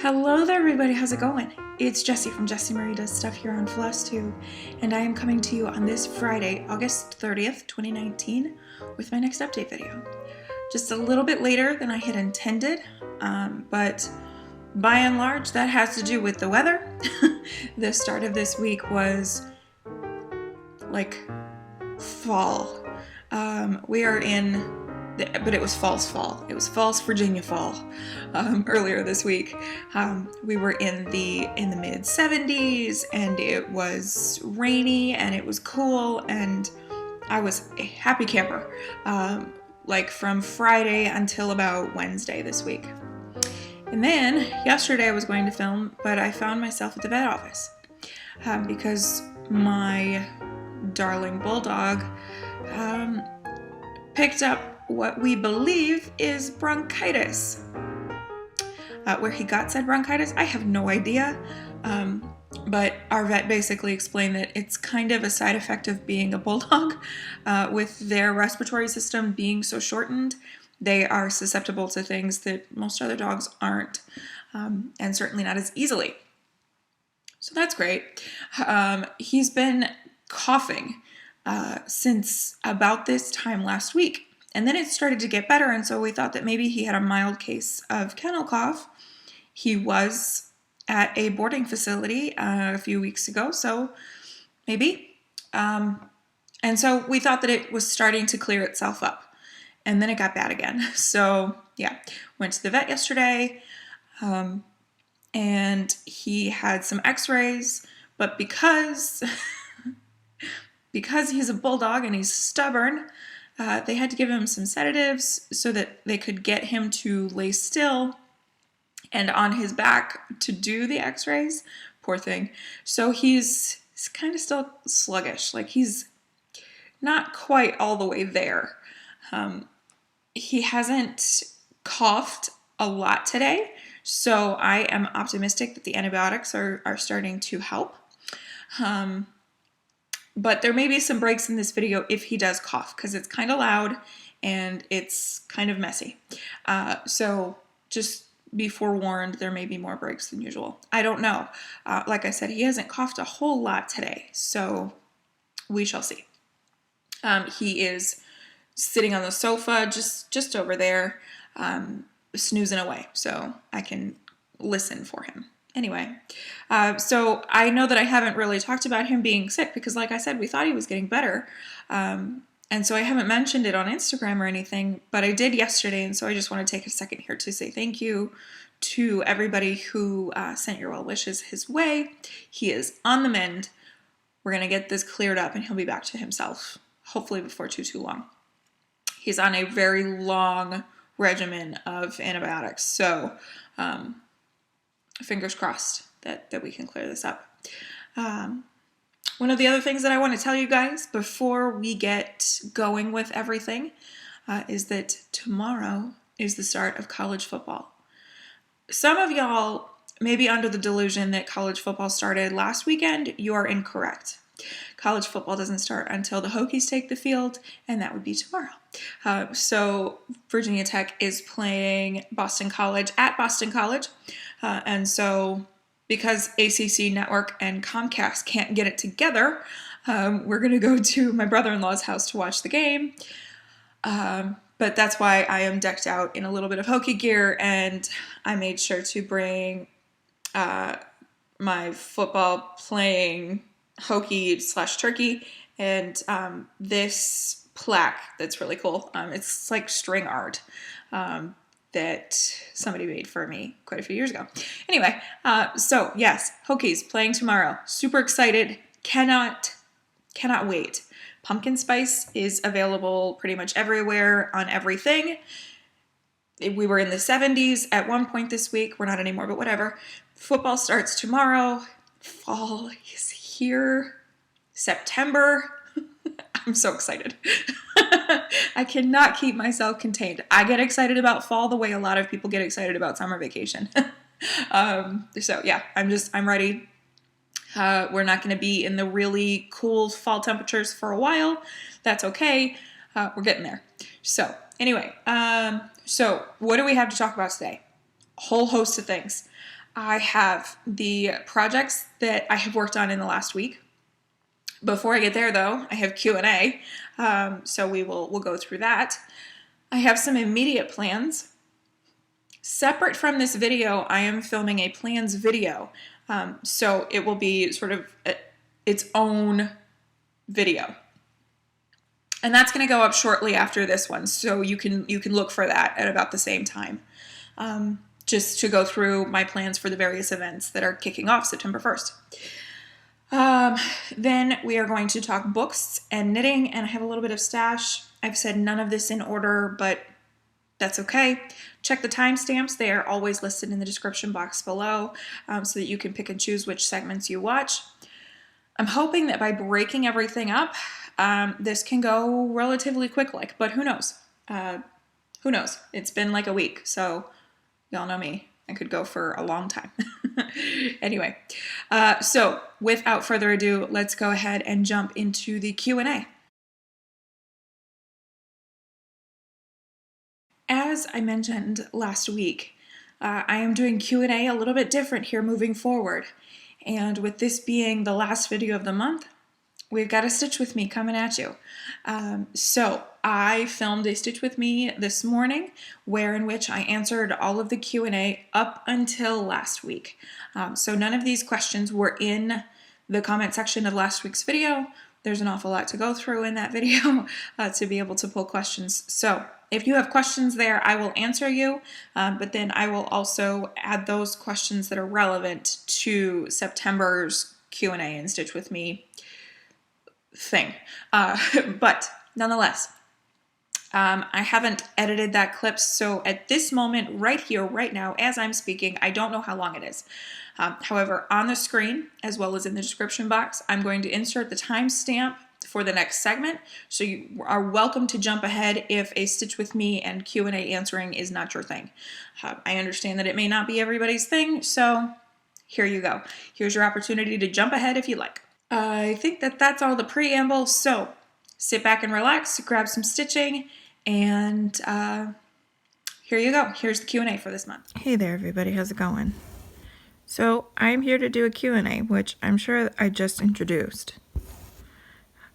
Hello there everybody, how's it going? It's Jessie from Jessie Marie Does Stuff here on FlossTube, and I am coming to you on this Friday, August 30th, 2019, with my next update video. Just a little bit later than I had intended, but by and large that has to do with the weather. The start of this week was like fall. We are in but it was false fall. It was false Virginia fall earlier this week. We were in the mid 70s and it was rainy and it was cool and I was a happy camper like from Friday until about Wednesday this week. And then yesterday I was going to film, but I found myself at the vet office because my darling bulldog picked up what we believe is bronchitis. Where he got said bronchitis, I have no idea, but our vet basically explained that it's kind of a side effect of being a bulldog. With their respiratory system being so shortened, they are susceptible to things that most other dogs aren't, and certainly not as easily. So that's great. He's been coughing since about this time last week. And then it started to get better, and so we thought that maybe he had a mild case of kennel cough. He was at a boarding facility a few weeks ago, so maybe. And so we thought that it was starting to clear itself up, and then it got bad again. So yeah, went to the vet yesterday, and he had some x-rays, but because he's a bulldog and he's stubborn, they had to give him some sedatives so that they could get him to lay still and on his back to do the x-rays. Poor thing. So he's kind of still sluggish. Like he's not quite all the way there. He hasn't coughed a lot today, so I am optimistic that the antibiotics are starting to help. But there may be some breaks in this video if he does cough, because it's kind of loud and it's kind of messy. So just be forewarned, there may be more breaks than usual. I don't know. Like I said, he hasn't coughed a whole lot today, so we shall see. He is sitting on the sofa just over there, snoozing away, so I can listen for him. Anyway, so I know that I haven't really talked about him being sick because, like I said, we thought he was getting better. And so I haven't mentioned it on Instagram or anything, but I did yesterday. And so I just want to take a second here to say thank you to everybody who sent your well wishes his way. He is on the mend. We're going to get this cleared up and he'll be back to himself, hopefully before too long. He's on a very long regimen of antibiotics. So, fingers crossed that we can clear this up. One of the other things that I want to tell you guys before we get going with everything is that tomorrow is the start of college football. Some of y'all may be under the delusion that college football started last weekend. You are incorrect. College football doesn't start until the Hokies take the field, and that would be tomorrow. So Virginia Tech is playing Boston College at Boston College. And so because ACC Network and Comcast can't get it together, we're going to go to my brother-in-law's house to watch the game. But that's why I am decked out in a little bit of Hokie gear, and I made sure to bring my football playing Hokie/turkey and this plaque that's really cool. It's like string art. That somebody made for me quite a few years ago. Anyway, so yes, Hokies playing tomorrow. Super excited. Cannot wait. Pumpkin spice is available pretty much everywhere on everything. We were in the 70s at one point this week. We're not anymore, but whatever. Football starts tomorrow. Fall is here. September. I'm so excited. I cannot keep myself contained. I get excited about fall the way a lot of people get excited about summer vacation. So yeah, I'm ready. We're not going to be in the really cool fall temperatures for a while. That's okay. We're getting there. So anyway, so what do we have to talk about today? A whole host of things. I have the projects that I have worked on in the last week. Before I get there, though, I have Q&A, so we'll go through that. I have some immediate plans. Separate from this video, I am filming a plans video, so it will be sort of its own video. And that's going to go up shortly after this one, so you can look for that at about the same time, just to go through my plans for the various events that are kicking off September 1st. Then we are going to talk books and knitting, and I have a little bit of stash. I've said none of this in order, but that's okay. Check the timestamps. They are always listed in the description box below, so that you can pick and choose which segments you watch. I'm hoping that by breaking everything up, this can go relatively quick, but who knows? Who knows? It's been like a week, so y'all know me. I could go for a long time. Anyway, so without further ado, let's go ahead and jump into the Q&A. As I mentioned last week, I am doing Q&A a little bit different here moving forward. And with this being the last video of the month, we've got a Stitch With Me coming at you. So I filmed a Stitch With Me this morning, in which I answered all of the Q&A up until last week. So none of these questions were in the comment section of last week's video. There's an awful lot to go through in that video to be able to pull questions. So if you have questions there, I will answer you, but then I will also add those questions that are relevant to September's Q&A and Stitch With Me thing. But nonetheless, I haven't edited that clip, so at this moment, right here, right now, as I'm speaking, I don't know how long it is. However, on the screen, as well as in the description box, I'm going to insert the timestamp for the next segment, so you are welcome to jump ahead if a Stitch With Me and Q&A answering is not your thing. I understand that it may not be everybody's thing, so here you go. Here's your opportunity to jump ahead if you like. I think that's all the preamble, so sit back and relax, grab some stitching, and here you go. Here's the Q&A for this month. Hey there, everybody. How's it going? So I'm here to do a Q&A, which I'm sure I just introduced.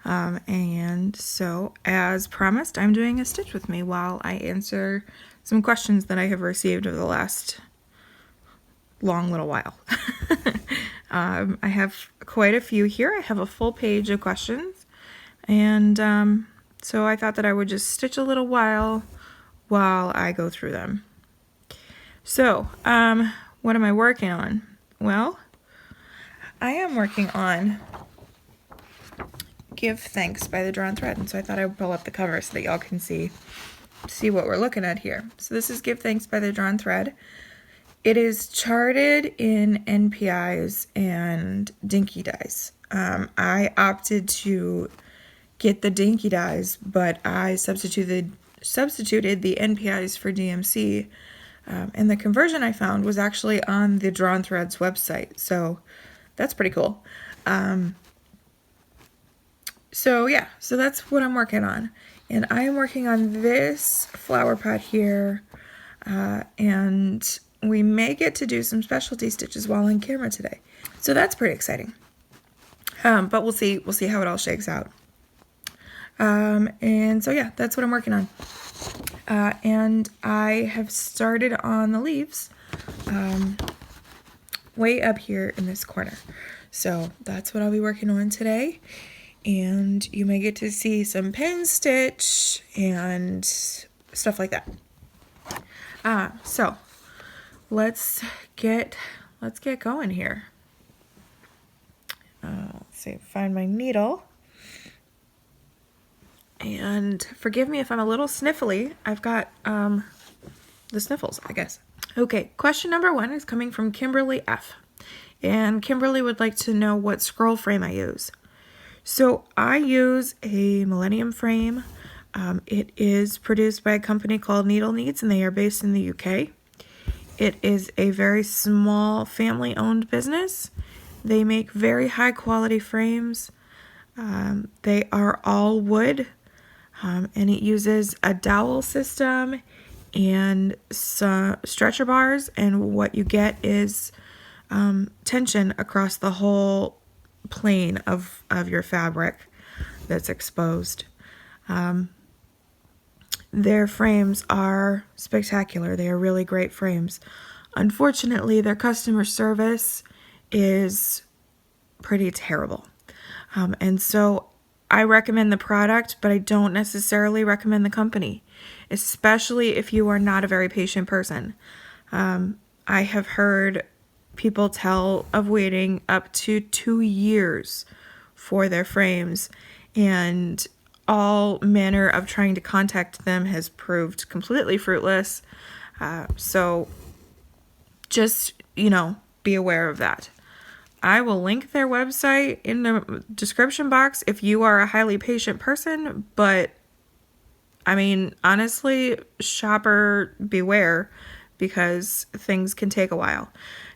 And so, as promised, I'm doing a Stitch With Me while I answer some questions that I have received over the last long little while. I have quite a few here. I have a full page of questions, and so I thought that I would just stitch a little while I go through them. So, what am I working on? Well, I am working on Give Thanks by the Drawn Thread, and so I thought I would pull up the cover so that y'all can see what we're looking at here. So this is Give Thanks by the Drawn Thread. It is charted in NPIs and Dinky Dies. I opted to get the Dinky Dies, but I substituted the NPIs for DMC, and the conversion I found was actually on the Drawn Threads website, so that's pretty cool. So that's what I'm working on, and I am working on this flower pot here, and we may get to do some specialty stitches while on camera today, so that's pretty exciting. But we'll see how it all shakes out. And so yeah, that's what I'm working on. And I have started on the leaves, way up here in this corner. So that's what I'll be working on today. And you may get to see some pin stitch and stuff like that. So let's get going here. Let's see, find my needle. And forgive me if I'm a little sniffly. I've got the sniffles, I guess. Okay, question number 1 is coming from Kimberly F. And Kimberly would like to know what scroll frame I use. So I use a Millennium frame. It is produced by a company called Needle Needs, and they are based in the UK. It is a very small family-owned business. They make very high-quality frames. They are all wood, and it uses a dowel system and some stretcher bars, and what you get is tension across the whole plane of your fabric that's exposed. Their frames are spectacular. They are really great frames. Unfortunately, their customer service is pretty terrible. And so I recommend the product, but I don't necessarily recommend the company, especially if you are not a very patient person. I have heard people tell of waiting up to 2 years for their frames, and all manner of trying to contact them has proved completely fruitless. So just, be aware of that. I will link their website in the description box if you are a highly patient person, but I mean, honestly, shopper beware, because things can take a while.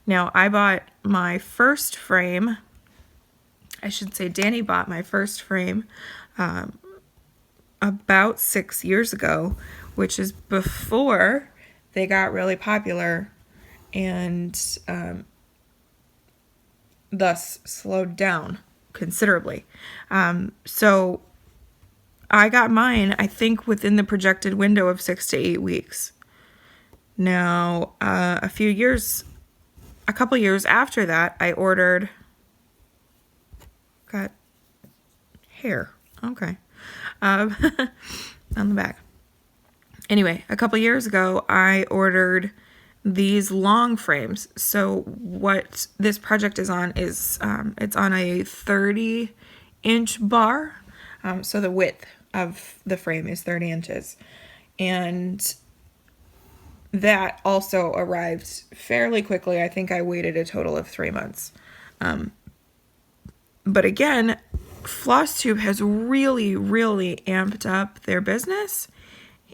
Now, I bought my first frame, I should say Danny bought my first frame about 6 years ago, which is before they got really popular and thus slowed down considerably. So I got mine, I think, within the projected window of 6 to 8 weeks. Now, a couple years after that, I got Hare. Okay. On the back. Anyway, a couple years ago, I ordered these long frames. So what this project is on is, it's on a 30-inch bar. So the width of the frame is 30 inches. And that also arrived fairly quickly. I think I waited a total of 3 months. But again, FlossTube has really, really amped up their business.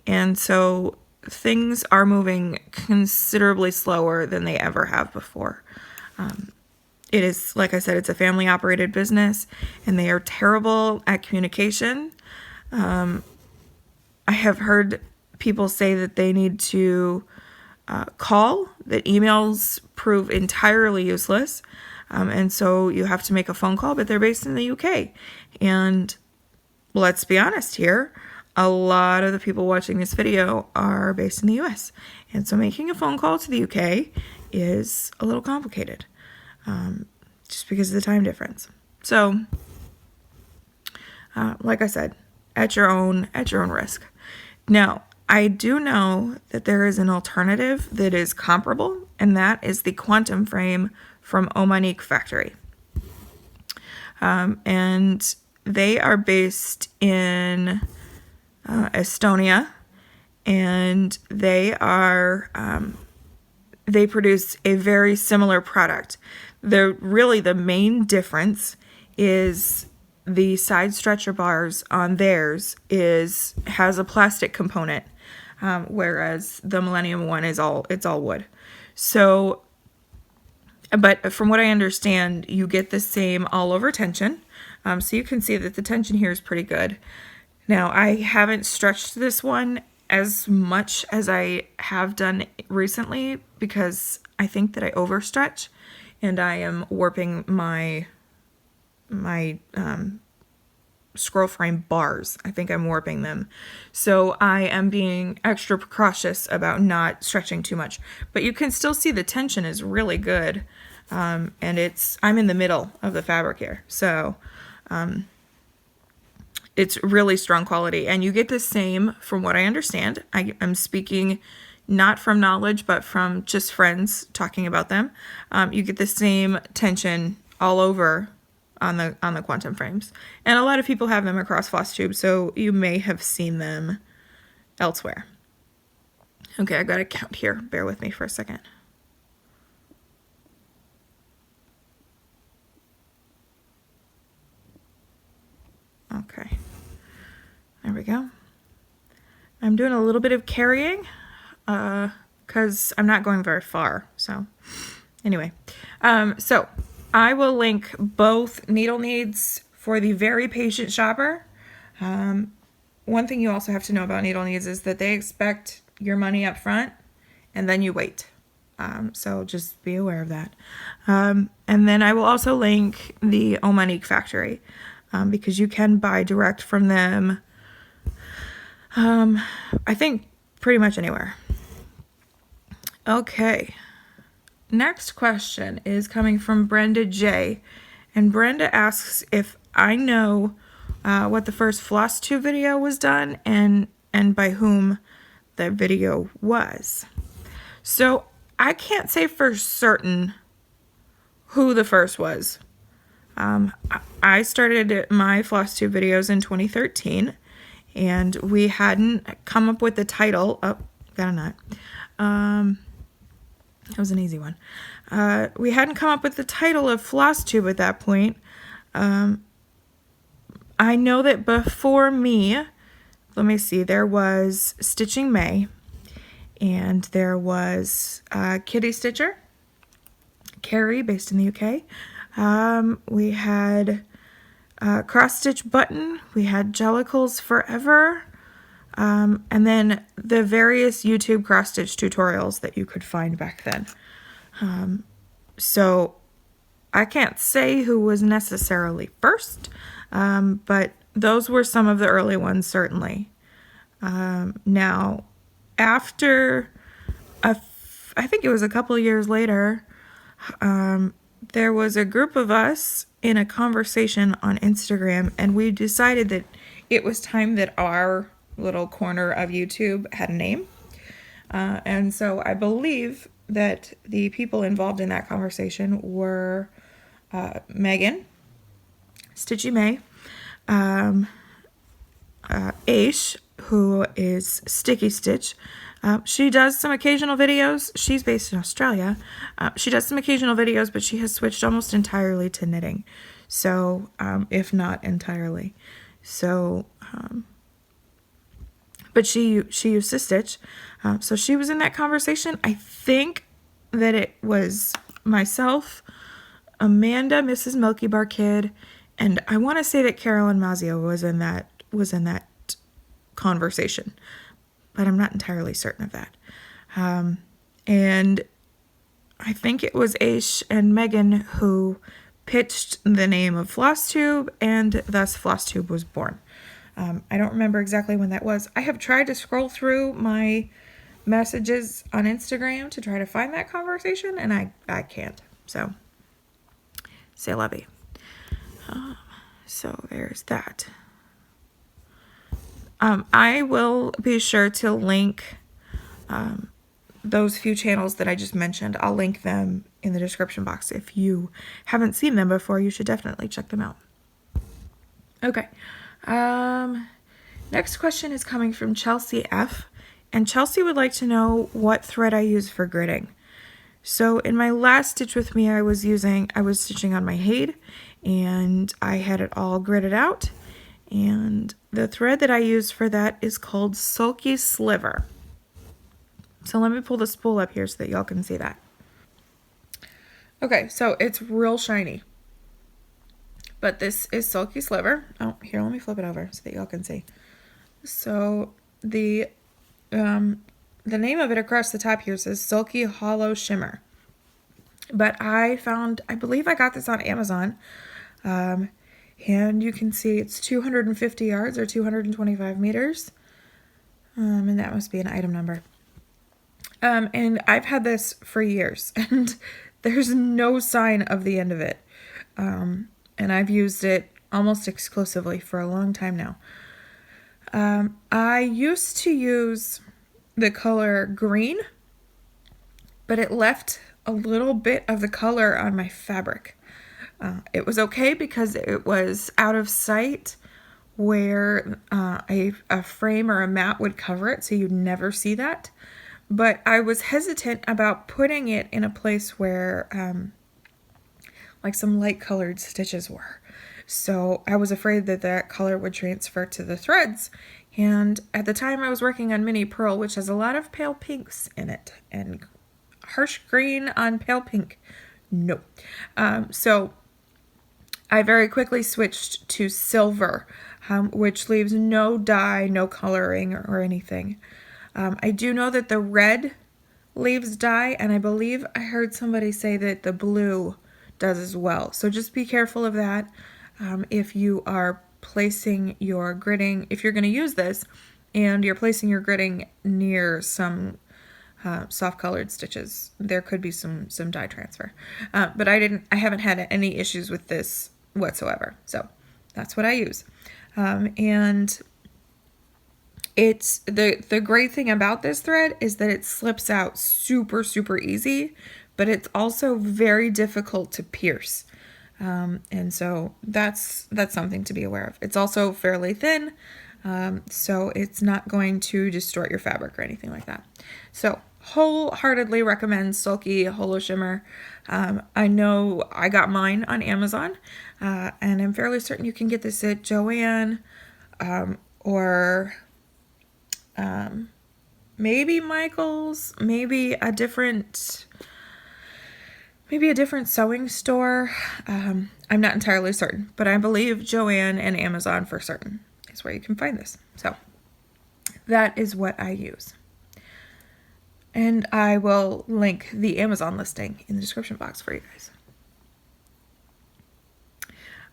And so things are moving considerably slower than they ever have before. It is, like I said, it's a family operated business, and they are terrible at communication. I have heard people say that they need to call, that emails prove entirely useless. And so you have to make a phone call, but they're based in the UK. And let's be honest here, a lot of the people watching this video are based in the US. And so making a phone call to the UK is a little complicated, just because of the time difference. So, like I said, at your own risk. Now, I do know that there is an alternative that is comparable, and that is the quantum frame from Omanique Factory. And they are based in Estonia, and they produce a very similar product. The main difference is the side stretcher bars on theirs has a plastic component, whereas the Millennium one it's all wood. So, but from what I understand, you get the same all over tension. So you can see that the tension here is pretty good. Now, I haven't stretched this one as much as I have done recently, because I think that I overstretch and I am warping my scroll frame bars. I think I'm warping them. So I am being extra cautious about not stretching too much. But you can still see the tension is really good. And I'm in the middle of the fabric here. So it's really strong quality. And you get the same, from what I understand. I'm speaking not from knowledge, but from just friends talking about them. You get the same tension all over on the quantum frames. And a lot of people have them across FlossTube, so you may have seen them elsewhere. Okay, I gotta count here. Bear with me for a second. Okay, there we go. I'm doing a little bit of carrying because I'm not going very far. So anyway, so I will link both needle needs for the very patient shopper. One thing you also have to know about needle needs is that they expect your money up front and then you wait. So just be aware of that. And then I will also link the Omanique factory, because you can buy direct from them. I think pretty much anywhere. Okay. Next question is coming from Brenda J. And Brenda asks if I know what the first FlossTube video was done and by whom the video was. So I can't say for certain who the first was. I started my FlossTube videos in 2013, and we hadn't come up with the title. Oh, got a knot. That was an easy one. We hadn't come up with the title of FlossTube at that point. I know that before me, let me see, there was Stitching May, and there was Kitty Stitcher, Carrie, based in the UK. We had Cross Stitch Button. We had Jellicles Forever. And then the various YouTube cross stitch tutorials that you could find back then. So I can't say who was necessarily first, but those were some of the early ones, certainly. Now, after, I think it was a couple of years later, there was a group of us in a conversation on Instagram, and we decided that it was time that our little corner of YouTube had a name. And so I believe that the people involved in that conversation were Megan, Stitchy May, Aish, who is Sticky Stitch. She does some occasional videos. She's based in Australia. She does some occasional videos, but she has switched almost entirely to knitting. So, if not entirely. So, but she used to stitch. So she was in that conversation. I think that it was myself, Amanda, Mrs. Milky Bar Kid, and I want to say that Carolyn Mazio was in that conversation, but I'm not entirely certain of that. And I think it was Aish and Megan who pitched the name of FlossTube, and thus FlossTube was born. I don't remember exactly when that was. I have tried to scroll through my messages on Instagram to try to find that conversation, and I can't. So, c'est la vie. So there's that. I will be sure to link those few channels that I just mentioned. I'll link them in the description box. If you haven't seen them before, you should definitely check them out. Okay. Next question is coming from Chelsea F. And Chelsea would like to know what thread I use for gridding. So in my last Stitch With Me, I was stitching on my HAED, and I had it all gridded out. And the thread that I use for that is called Sulky Sliver. So let me pull the spool up here so that y'all can see that. Okay, so it's real shiny. But this is Sulky Sliver. Oh, here, let me flip it over so that y'all can see. So the name of it across the top here says Sulky Hollow Shimmer. But I believe I got this on Amazon. And you can see it's 250 yards or 225 meters. And that must be an item number. And I've had this for years, and there's no sign of the end of it. And I've used it almost exclusively for a long time now. I used to use the color green, but it left a little bit of the color on my fabric. It was okay because it was out of sight where a frame or a mat would cover it, so you'd never see that. But I was hesitant about putting it in a place where like some light colored stitches were. So I was afraid that that color would transfer to the threads. And at the time I was working on Mini Pearl, which has a lot of pale pinks in it, and harsh green on pale pink. No. So I very quickly switched to silver, which leaves no dye, no coloring or anything. I do know that the red leaves dye, and I believe I heard somebody say that the blue does as well. So just be careful of that if you are placing your gridding, if you're going to use this and you're placing your gridding near some soft colored stitches, there could be some dye transfer. But I haven't had any issues with this whatsoever. So that's what I use. And it's the great thing about this thread is that it slips out super, super easy, but it's also very difficult to pierce. And so that's something to be aware of. It's also fairly thin, so it's not going to distort your fabric or anything like that. So wholeheartedly recommend Sulky Holo Shimmer. I know I got mine on Amazon, and I'm fairly certain you can get this at Joann, or maybe Michael's, maybe a different sewing store. I'm not entirely certain, but I believe Joann and Amazon for certain is where you can find this. So that is what I use. And I will link the Amazon listing in the description box for you guys.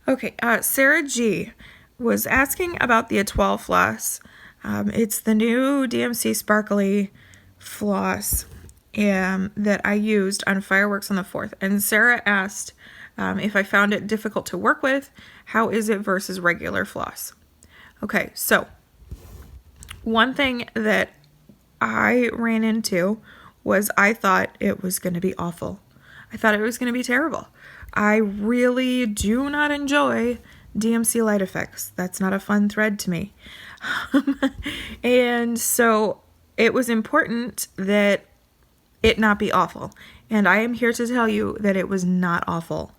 Okay, Sarah G was asking about the A12 floss. It's the new DMC Sparkly floss that I used on Fireworks on the 4th. And Sarah asked if I found it difficult to work with. How is it versus regular floss? Okay, so one thing that I ran into was I thought it was going to be awful. I thought it was going to be terrible. I really do not enjoy DMC light effects. That's not a fun thread to me. And so it was important that it not be awful. And I am here to tell you that it was not awful.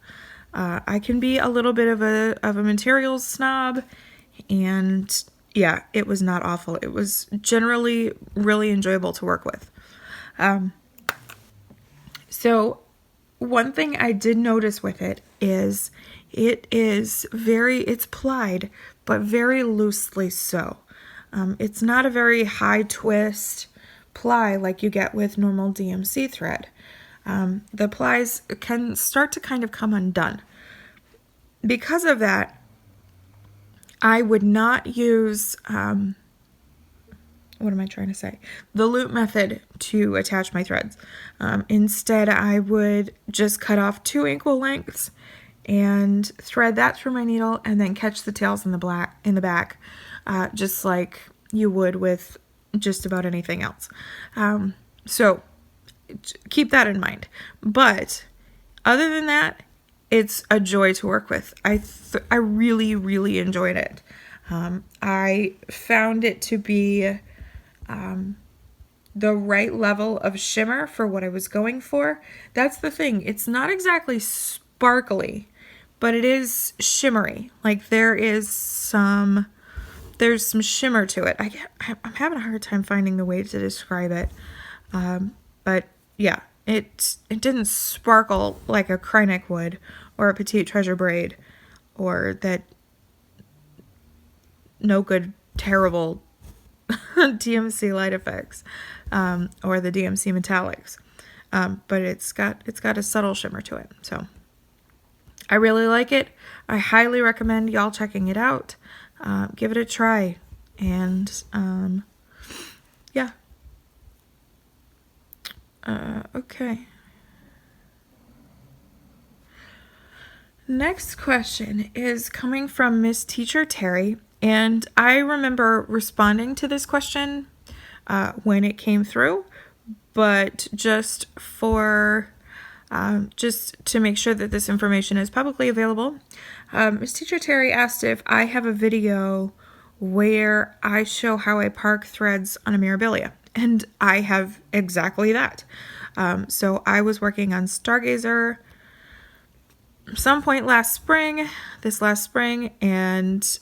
I can be a little bit of a materials snob, and yeah, it was not awful. It was generally really enjoyable to work with. So one thing I did notice with it is it's plied, but very loosely so. It's not a very high twist ply like you get with normal DMC thread. The plies can start to kind of come undone. Because of that, I would not use, what am I trying to say? The loop method to attach my threads. Instead, I would just cut off 2 ankle lengths and thread that through my needle and then catch the tails in the back, just like you would with just about anything else. So keep that in mind. But other than that, it's a joy to work with. I really, really enjoyed it. I found it to be the right level of shimmer for what I was going for. That's the thing. It's not exactly sparkly, but it is shimmery. Like there's some shimmer to it. I'm having a hard time finding the way to describe it. But yeah, it didn't sparkle like a Krynic would, or a Petite Treasure braid, or that no good, terrible DMC light effects, or the DMC metallics. But it's got a subtle shimmer to it. So I really like it. I highly recommend y'all checking it out. Give it a try. And yeah. Okay. Next question is coming from Miss Teacher Terry, and I remember responding to this question when it came through, but just to make sure that this information is publicly available, Miss Teacher Terry asked if I have a video where I show how I park threads on a Mirabilia, and I have exactly that. So I was working on Stargazer some point this last spring, and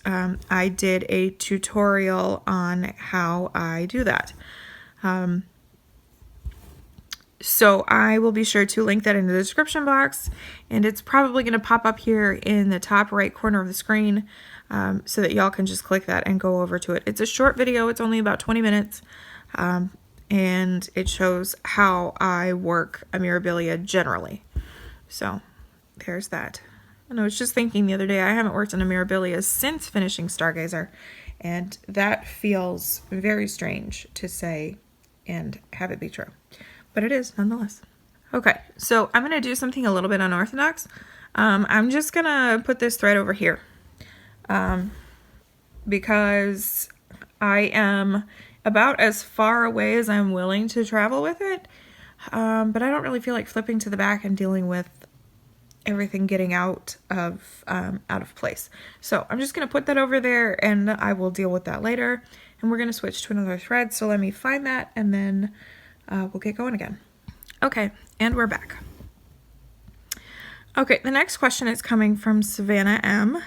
I did a tutorial on how I do that. So I will be sure to link that in the description box, and it's probably going to pop up here in the top right corner of the screen, so that y'all can just click that and go over to it. It's a short video. It's only about 20 minutes. and it shows how I work a Mirabilia generally. So there's that. And I was just thinking the other day, I haven't worked on a Mirabilia since finishing Stargazer, and that feels very strange to say and have it be true. But it is nonetheless. Okay, so I'm going to do something a little bit unorthodox. I'm just going to put this thread over here because I am about as far away as I'm willing to travel with it, but I don't really feel like flipping to the back and dealing with everything getting out of place. So I'm just going to put that over there, and I will deal with that later. And we're going to switch to another thread. So let me find that, and then we'll get going again. Okay, and we're back. Okay, the next question is coming from Savannah M.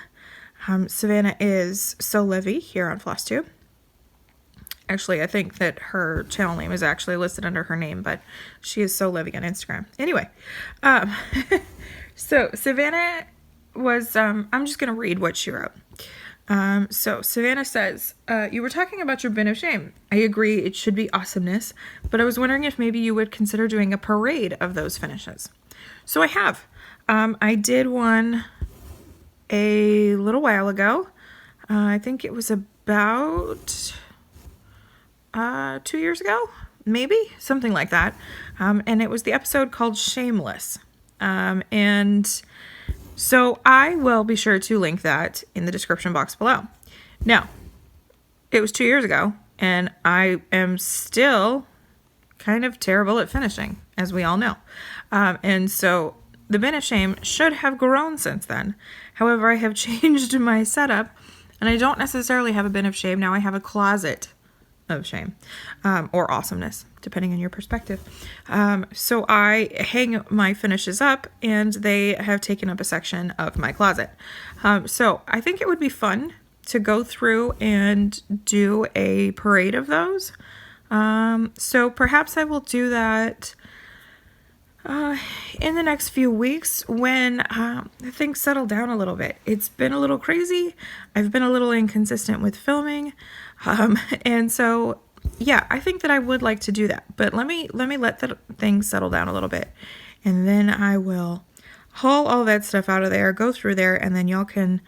Savannah is So Livy here on FlossTube. Actually, I think that her channel name is actually listed under her name, but she is So Livy on Instagram. Anyway, so Savannah was, I'm just going to read what she wrote. So Savannah says, you were talking about your bin of shame. I agree it should be awesomeness, but I was wondering if maybe you would consider doing a parade of those finishes. So I have. I did one a little while ago. I think it was about 2 years ago, maybe, something like that. And it was the episode called Shameless. And so I will be sure to link that in the description box below. Now, it was 2 years ago, and I am still kind of terrible at finishing, as we all know. And so the bin of shame should have grown since then. However, I have changed my setup, and I don't necessarily have a bin of shame. Now I have a closet of shame, or awesomeness, depending on your perspective. So I hang my finishes up, and they have taken up a section of my closet. So I think it would be fun to go through and do a parade of those. So perhaps I will do that in the next few weeks when things settle down a little bit. It's been a little crazy. I've been a little inconsistent with filming. And so, yeah, I think that I would like to do that. But let me let the things settle down a little bit. And then I will haul all that stuff out of there, go through there, and then y'all can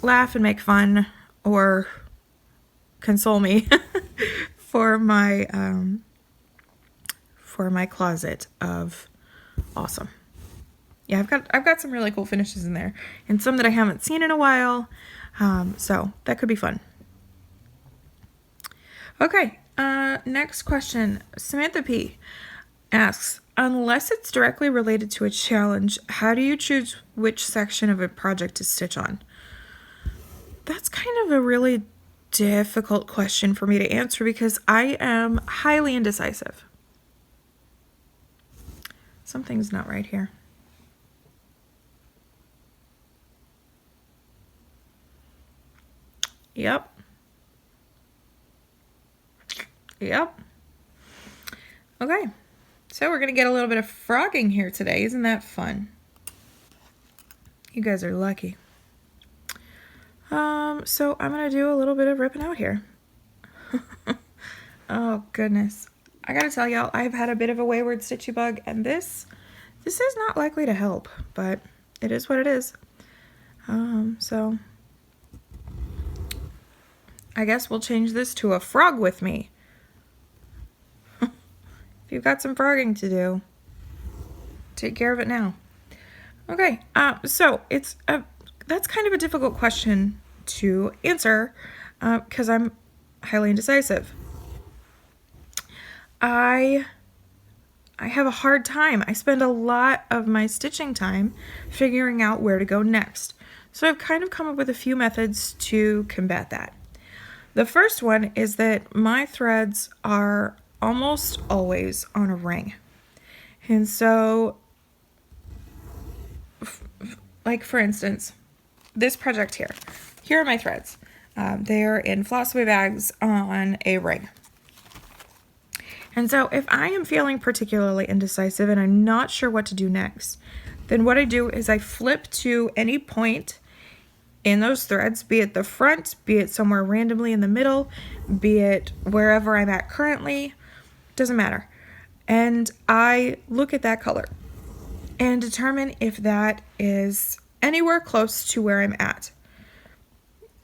laugh and make fun or console me for my closet of awesome. Yeah, I've got some really cool finishes in there, and some that I haven't seen in a while. So that could be fun. Okay, next question. Samantha P asks, unless it's directly related to a challenge, how do you choose which section of a project to stitch on? That's kind of a really difficult question for me to answer because I am highly indecisive. Something's not right here. Yep. Okay, so we're going to get a little bit of frogging here today. Isn't that fun? You guys are lucky. So I'm going to do a little bit of ripping out here. Oh, goodness. I got to tell y'all, I've had a bit of a wayward stitchy bug, and this is not likely to help, but it is what it is. So I guess we'll change this to a frog with me. If you've got some frogging to do, take care of it now. Okay, so it's that's kind of a difficult question to answer because I'm highly indecisive. I have a hard time. I spend a lot of my stitching time figuring out where to go next. So I've kind of come up with a few methods to combat that. The first one is that my threads are almost always on a ring. And so, like for instance, this project here are my threads. They're in flossaway bags on a ring. And so if I am feeling particularly indecisive and I'm not sure what to do next, then what I do is I flip to any point in those threads, be it the front, be it somewhere randomly in the middle, be it wherever I'm at currently, doesn't matter. And I look at that color and determine if that is anywhere close to where I'm at.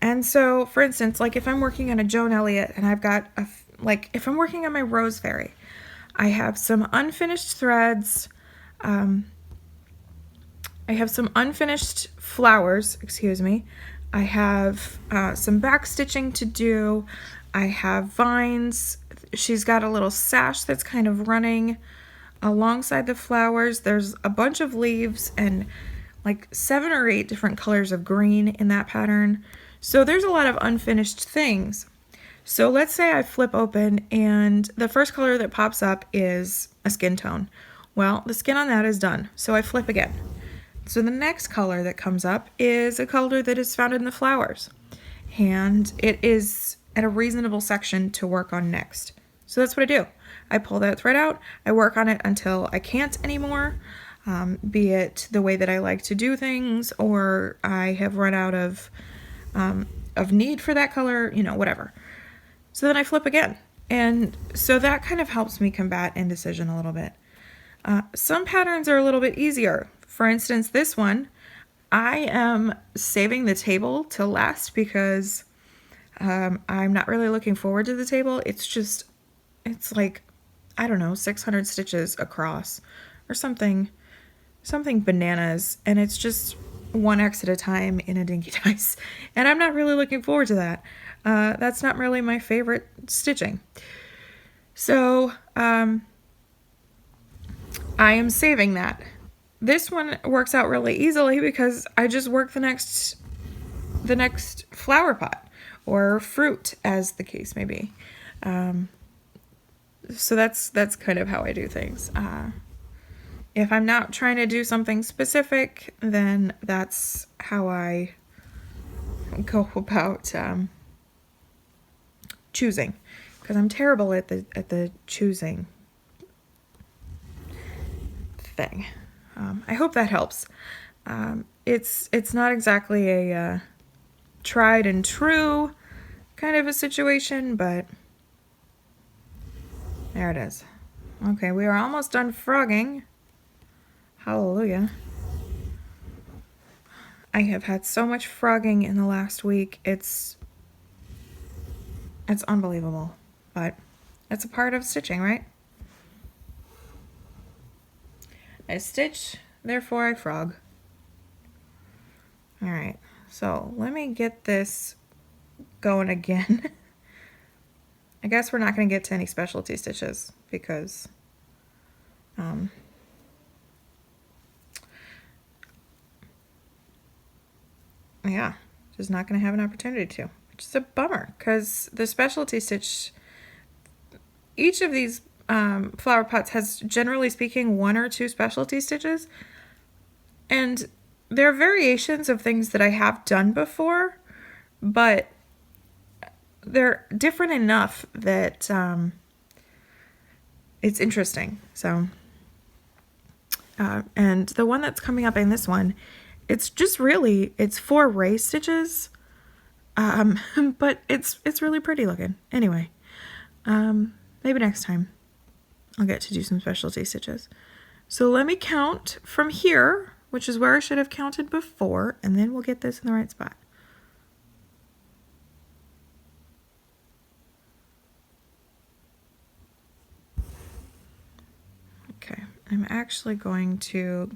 And so, for instance, like if I'm working on a Joan Elliott and I've got if I'm working on my Rose Fairy, I have some unfinished threads. I have some unfinished flowers, excuse me. I have some back stitching to do. I have vines. She's got a little sash that's kind of running alongside the flowers. There's a bunch of leaves and like 7 or 8 different colors of green in that pattern. So there's a lot of unfinished things. So let's say I flip open and the first color that pops up is a skin tone. Well, the skin on that is done. So I flip again. So the next color that comes up is a color that is found in the flowers. And it is at a reasonable section to work on next. So that's what I do. I pull that thread out, I work on it until I can't anymore, be it the way that I like to do things, or I have run out of need for that color, you know, whatever. So then I flip again. And so that kind of helps me combat indecision a little bit. Some patterns are a little bit easier. For instance, this one, I am saving the table till last because I'm not really looking forward to the table. It's like, I don't know, 600 stitches across or something bananas. And it's just 1x at a time in a dinky dice. And I'm not really looking forward to that. That's not really my favorite stitching. So I am saving that. This one works out really easily because I just work the next flower pot or fruit, as the case may be. So that's kind of how I do things. If I'm not trying to do something specific, then that's how I go about choosing, because I'm terrible at the choosing thing. I hope that helps. It's not exactly a tried and true kind of a situation, but there it is. Okay, we are almost done frogging. Hallelujah. I have had so much frogging in the last week. It's unbelievable, but it's a part of stitching, right? I stitch, therefore I frog. All right, so let me get this going again. I guess we're not going to get to any specialty stitches because yeah, just not going to have an opportunity to, which is a bummer because the specialty stitch, each of these flower pots has, generally speaking, 1 or 2 specialty stitches, and they're variations of things that I have done before, but they're different enough that it's interesting. So and the one that's coming up in this one, it's 4 raised stitches, but it's really pretty looking. Anyway, maybe next time I'll get to do some specialty stitches. So let me count from here, which is where I should have counted before, and then we'll get this in the right spot. Okay, I'm actually going to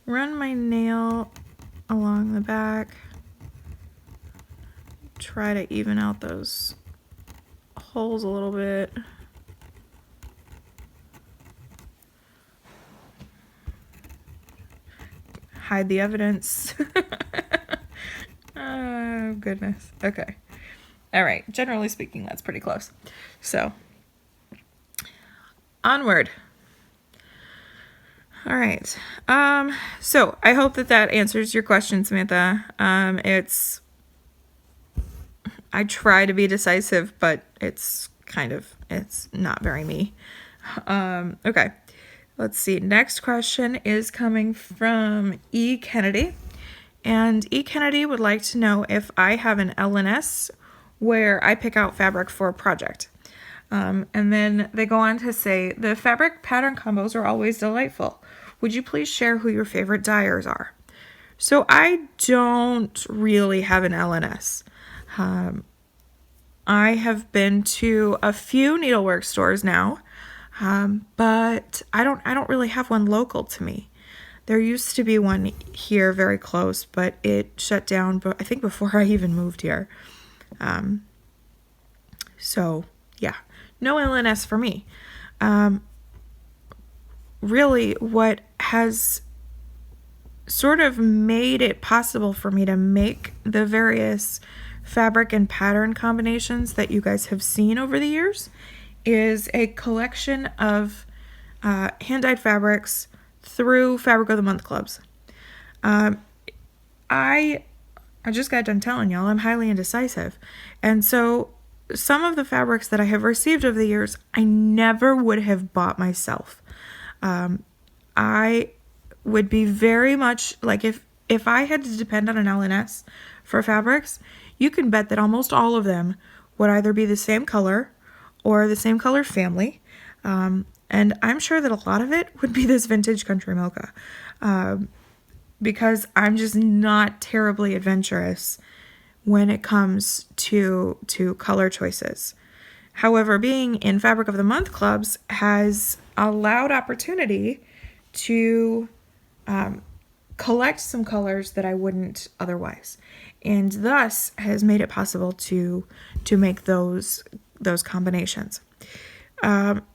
run my nail along the back, try to even out those holes a little bit. Hide the evidence. Oh, goodness. Okay. All right. Generally speaking, that's pretty close. So, onward. All right. So I hope that answers your question, Samantha. I try to be decisive, but it's not very me. Okay. Let's see. Next question is coming from E. Kennedy. And E. Kennedy would like to know if I have an LNS where I pick out fabric for a project. And then they go on to say, the fabric pattern combos are always delightful. Would you please share who your favorite dyers are? So I don't really have an LNS. I have been to a few needlework stores now, but I don't really have one local to me. There used to be one here very close, but it shut down, I think before I even moved here. So yeah, no LNS for me. Really, what has sort of made it possible for me to make the various fabric and pattern combinations that you guys have seen over the years is a collection of hand-dyed fabrics through Fabric of the Month clubs. I just got done telling y'all I'm highly indecisive, and so some of the fabrics that I have received over the years I never would have bought myself. I would be very much like, if I had to depend on an LNS for fabrics, you can bet that almost all of them would either be the same color or the same color family. And I'm sure that a lot of it would be this vintage country mocha, because I'm just not terribly adventurous when it comes to color choices. However, being in Fabric of the Month clubs has allowed opportunity to collect some colors that I wouldn't otherwise, and thus has made it possible to make those combinations.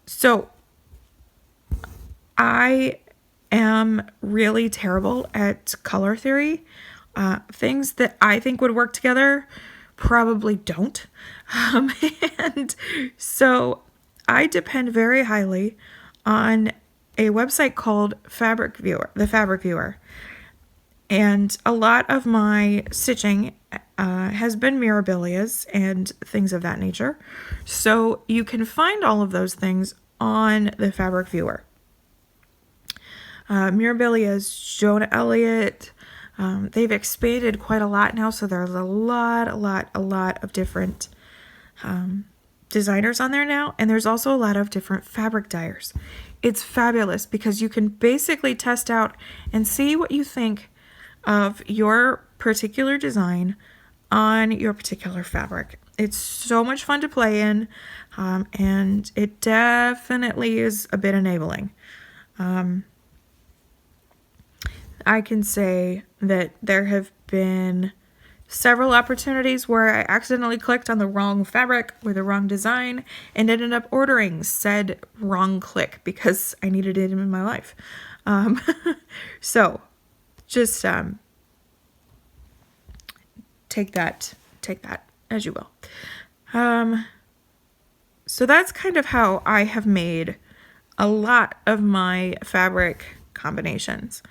So I am really terrible at color theory. Things that I think would work together probably don't. And so I depend very highly on a website called Fabric Viewer, the Fabric Viewer. And a lot of my stitching has been mirabilias and things of that nature. So you can find all of those things on the Fabric Viewer. Mirabilias, Jonah Elliott. They've expanded quite a lot now, so there's a lot of different designers on there now, and there's also a lot of different fabric dyers. It's fabulous because you can basically test out and see what you think of your particular design on your particular fabric. It's so much fun to play in, and it definitely is a bit enabling. I can say that there have been several opportunities where I accidentally clicked on the wrong fabric or the wrong design and ended up ordering said wrong click because I needed it in my life. So just take that as you will. So that's kind of how I have made a lot of my fabric combinations.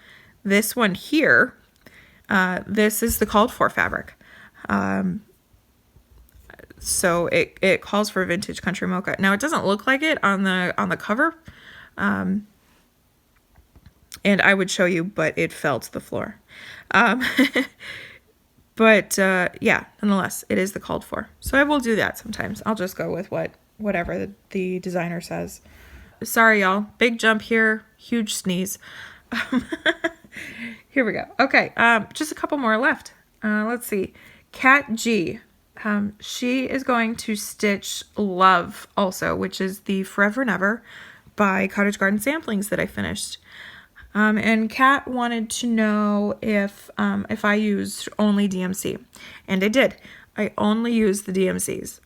This one here, this is the called for fabric. So it calls for vintage country mocha. Now it doesn't look like it on the cover. And I would show you, but it fell to the floor. But yeah, nonetheless, it is the called for. So I will do that sometimes. I'll just go with whatever the designer says. Sorry, y'all. Big jump here. Huge sneeze. Here we go. Okay, just a couple more left. Let's see. Kat G. She is going to stitch Love also, which is the Forever Never by Cottage Garden Samplings that I finished. And Kat wanted to know if I used only DMC, and I did. I only used the DMCs.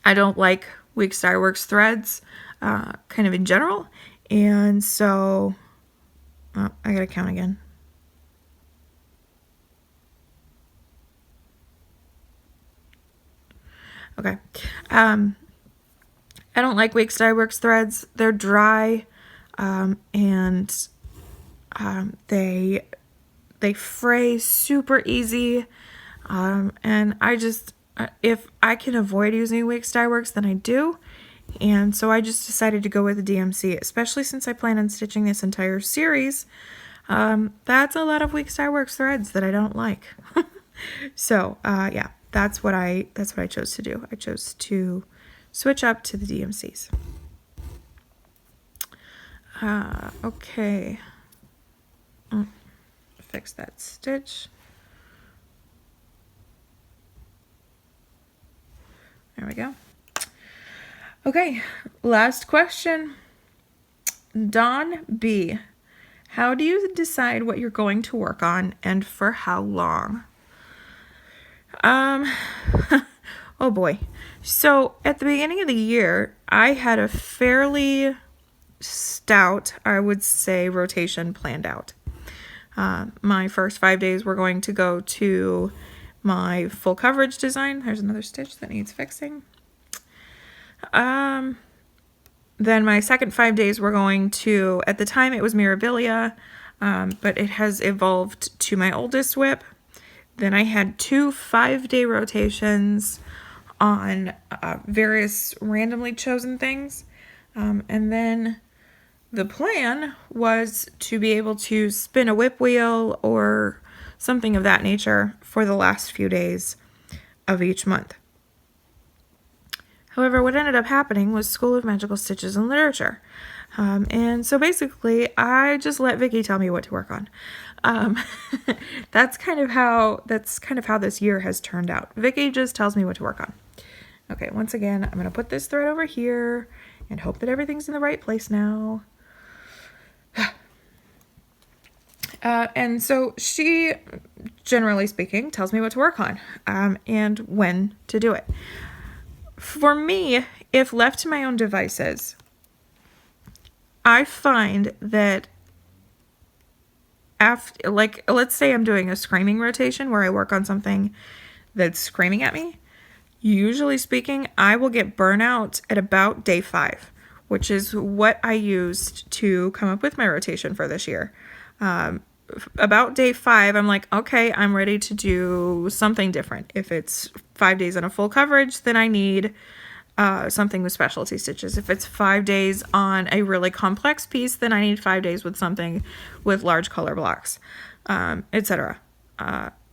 I don't like Weeks Dye Works threads, kind of in general, and so I gotta count again. Okay. I don't like Weeks Dye Works threads. They're dry. And they fray super easy, and I just, if I can avoid using Weeks Dye Works, then I do, and so I just decided to go with the DMC, especially since I plan on stitching this entire series. That's a lot of Weeks Dye Works threads that I don't like. So, yeah, that's what I chose to do. I chose to switch up to the DMCs. Okay. Fix that stitch. There we go. Okay, last question. Dawn B. How do you decide what you're going to work on and for how long? Oh boy. So at the beginning of the year, I had a fairly stout, I would say, rotation planned out. My first 5 days were going to go to my full coverage design. There's another stitch that needs fixing. Then my second 5 days were going to, at the time it was Mirabilia, but it has evolved to my oldest whip. Then I had 2 5-day rotations on various randomly chosen things. And then the plan was to be able to spin a whip wheel or something of that nature for the last few days of each month. However, what ended up happening was School of Magical Stitches and Literature. And so basically, I just let Vicki tell me what to work on. That's kind of how this year has turned out. Vicki just tells me what to work on. Okay, once again, I'm going to put this thread over here and hope that everything's in the right place now. And so she, generally speaking, tells me what to work on and when to do it. For me, if left to my own devices, I find that after, like, let's say I'm doing a screaming rotation where I work on something that's screaming at me. Usually speaking, I will get burnout at about day 5, which is what I used to come up with my rotation for this year. About day 5, I'm like, okay, I'm ready to do something different. If it's 5 days on a full coverage, then I need something with specialty stitches. If it's 5 days on a really complex piece, then I need 5 days with something with large color blocks, etc.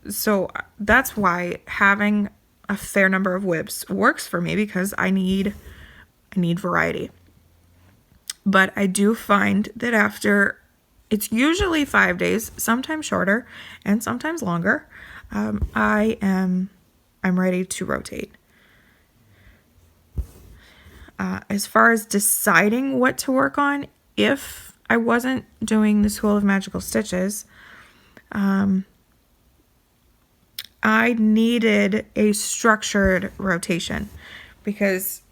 So that's why having a fair number of whips works for me, because I need variety. But I do find that after, it's usually 5 days, sometimes shorter and sometimes longer, I'm ready to rotate. As far as deciding what to work on, if I wasn't doing the School of Magical Stitches, I needed a structured rotation, because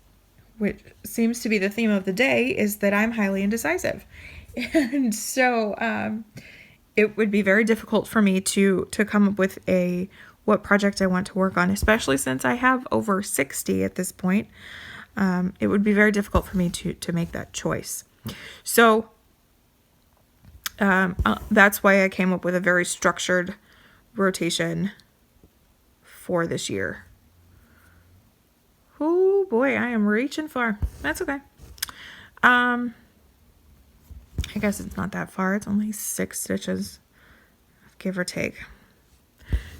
which seems to be the theme of the day is that I'm highly indecisive. And so it would be very difficult for me to come up with what project I want to work on, especially since I have over 60 at this point. It would be very difficult for me to make that choice. So that's why I came up with a very structured rotation for this year. Oh boy, I am reaching far. That's okay. I guess it's not that far. It's only 6 stitches, give or take.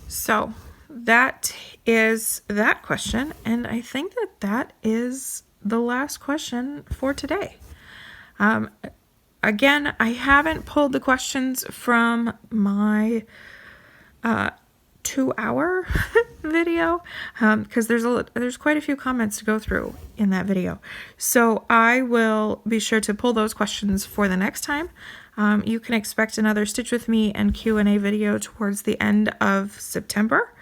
So that is that question, and I think that is the last question for today. Again, I haven't pulled the questions from my 2-hour video because there's quite a few comments to go through in that video. So I will be sure to pull those questions for the next time. You can expect another Stitch With Me and Q&A video towards the end of September.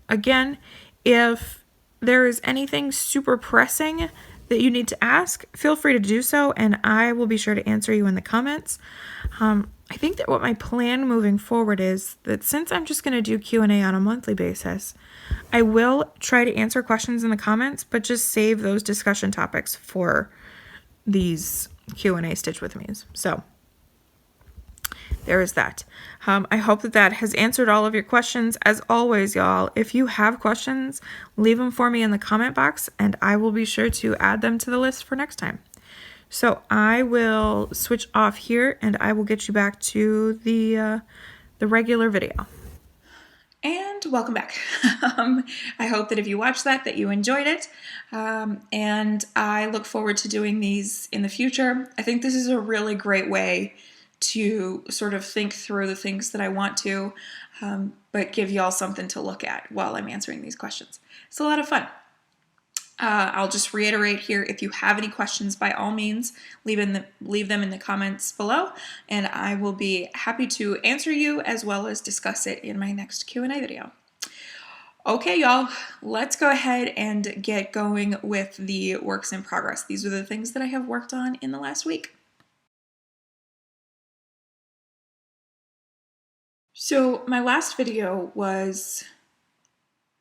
Again, if there is anything super pressing that you need to ask, feel free to do so, and I will be sure to answer you in the comments. I think that what my plan moving forward is that since I'm just going to do Q&A on a monthly basis, I will try to answer questions in the comments, but just save those discussion topics for these Q&A Stitch With Me's. So there is that. I hope that has answered all of your questions. As always, y'all, if you have questions, leave them for me in the comment box, and I will be sure to add them to the list for next time. So I will switch off here, and I will get you back to the regular video. And welcome back. I hope that if you watched that you enjoyed it. And I look forward to doing these in the future. I think this is a really great way to sort of think through the things that I want to, but give y'all something to look at while I'm answering these questions. It's a lot of fun. I'll just reiterate here, if you have any questions, by all means, leave them in the comments below, and I will be happy to answer you as well as discuss it in my next Q&A video. Okay, y'all, let's go ahead and get going with the works in progress. These are the things that I have worked on in the last week. So my last video was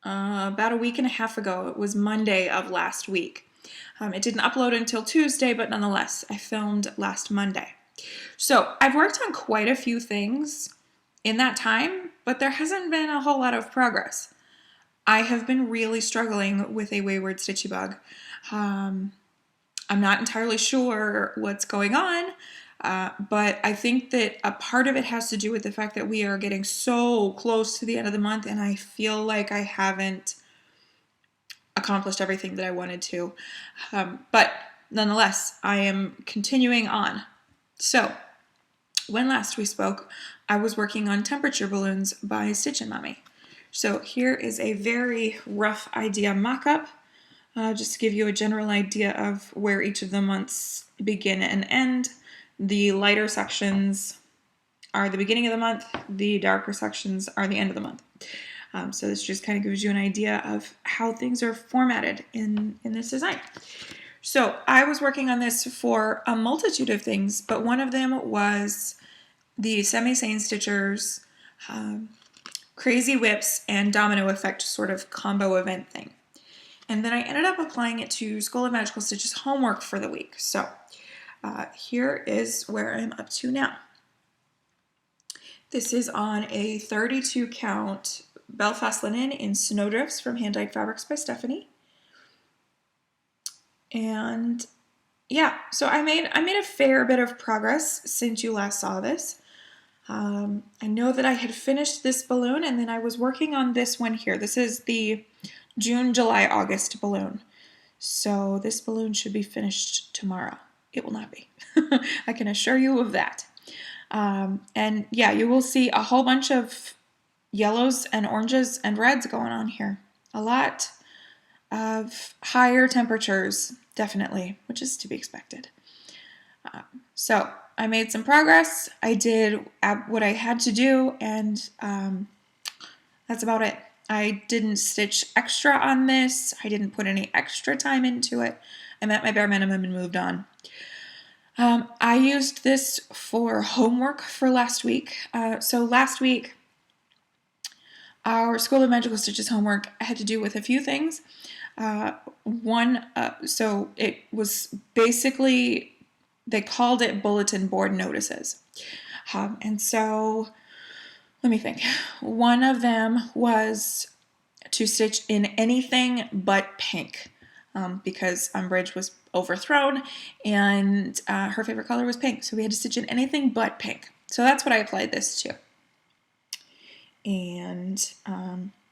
about a week and a half ago. It was Monday of last week. It didn't upload until Tuesday, but nonetheless, I filmed last Monday. So I've worked on quite a few things in that time, but there hasn't been a whole lot of progress. I have been really struggling with a wayward stitchy bug. I'm not entirely sure what's going on, but I think that a part of it has to do with the fact that we are getting so close to the end of the month, and I feel like I haven't accomplished everything that I wanted to. But nonetheless, I am continuing on. So, when last we spoke, I was working on temperature balloons by Stitchin Mommy. So here is a very rough idea mock-up, just to give you a general idea of where each of the months begin and end. The lighter sections are the beginning of the month, the darker sections are the end of the month. So this just kind of gives you an idea of how things are formatted in this design. So I was working on this for a multitude of things, but one of them was the Semi-Sane Stitchers Crazy Whips and Domino Effect sort of combo event thing. And then I ended up applying it to School of Magical Stitch's homework for the week. So here is where I'm up to now. This is on a 32 count Belfast linen in Snowdrifts from Hand Dyed Fabrics by Stephanie. And yeah, so I made a fair bit of progress since you last saw this. I know that I had finished this balloon, and then I was working on this one here. This is the June, July, August balloon. So this balloon should be finished tomorrow. It will not be. I can assure you of that. And yeah, you will see a whole bunch of yellows and oranges and reds going on here. A lot of higher temperatures, definitely, which is to be expected. So I made some progress. I did what I had to do, and that's about it. I didn't stitch extra on this. I didn't put any extra time into it. I met my bare minimum and moved on. I used this for homework for last week. So last week, our School of Magical Stitches homework had to do with a few things. So it was basically, they called it bulletin board notices. And so, let me think. One of them was to stitch in anything but pink, because Umbridge was overthrown and her favorite color was pink. So we had to stitch in anything but pink. So that's what I applied this to. And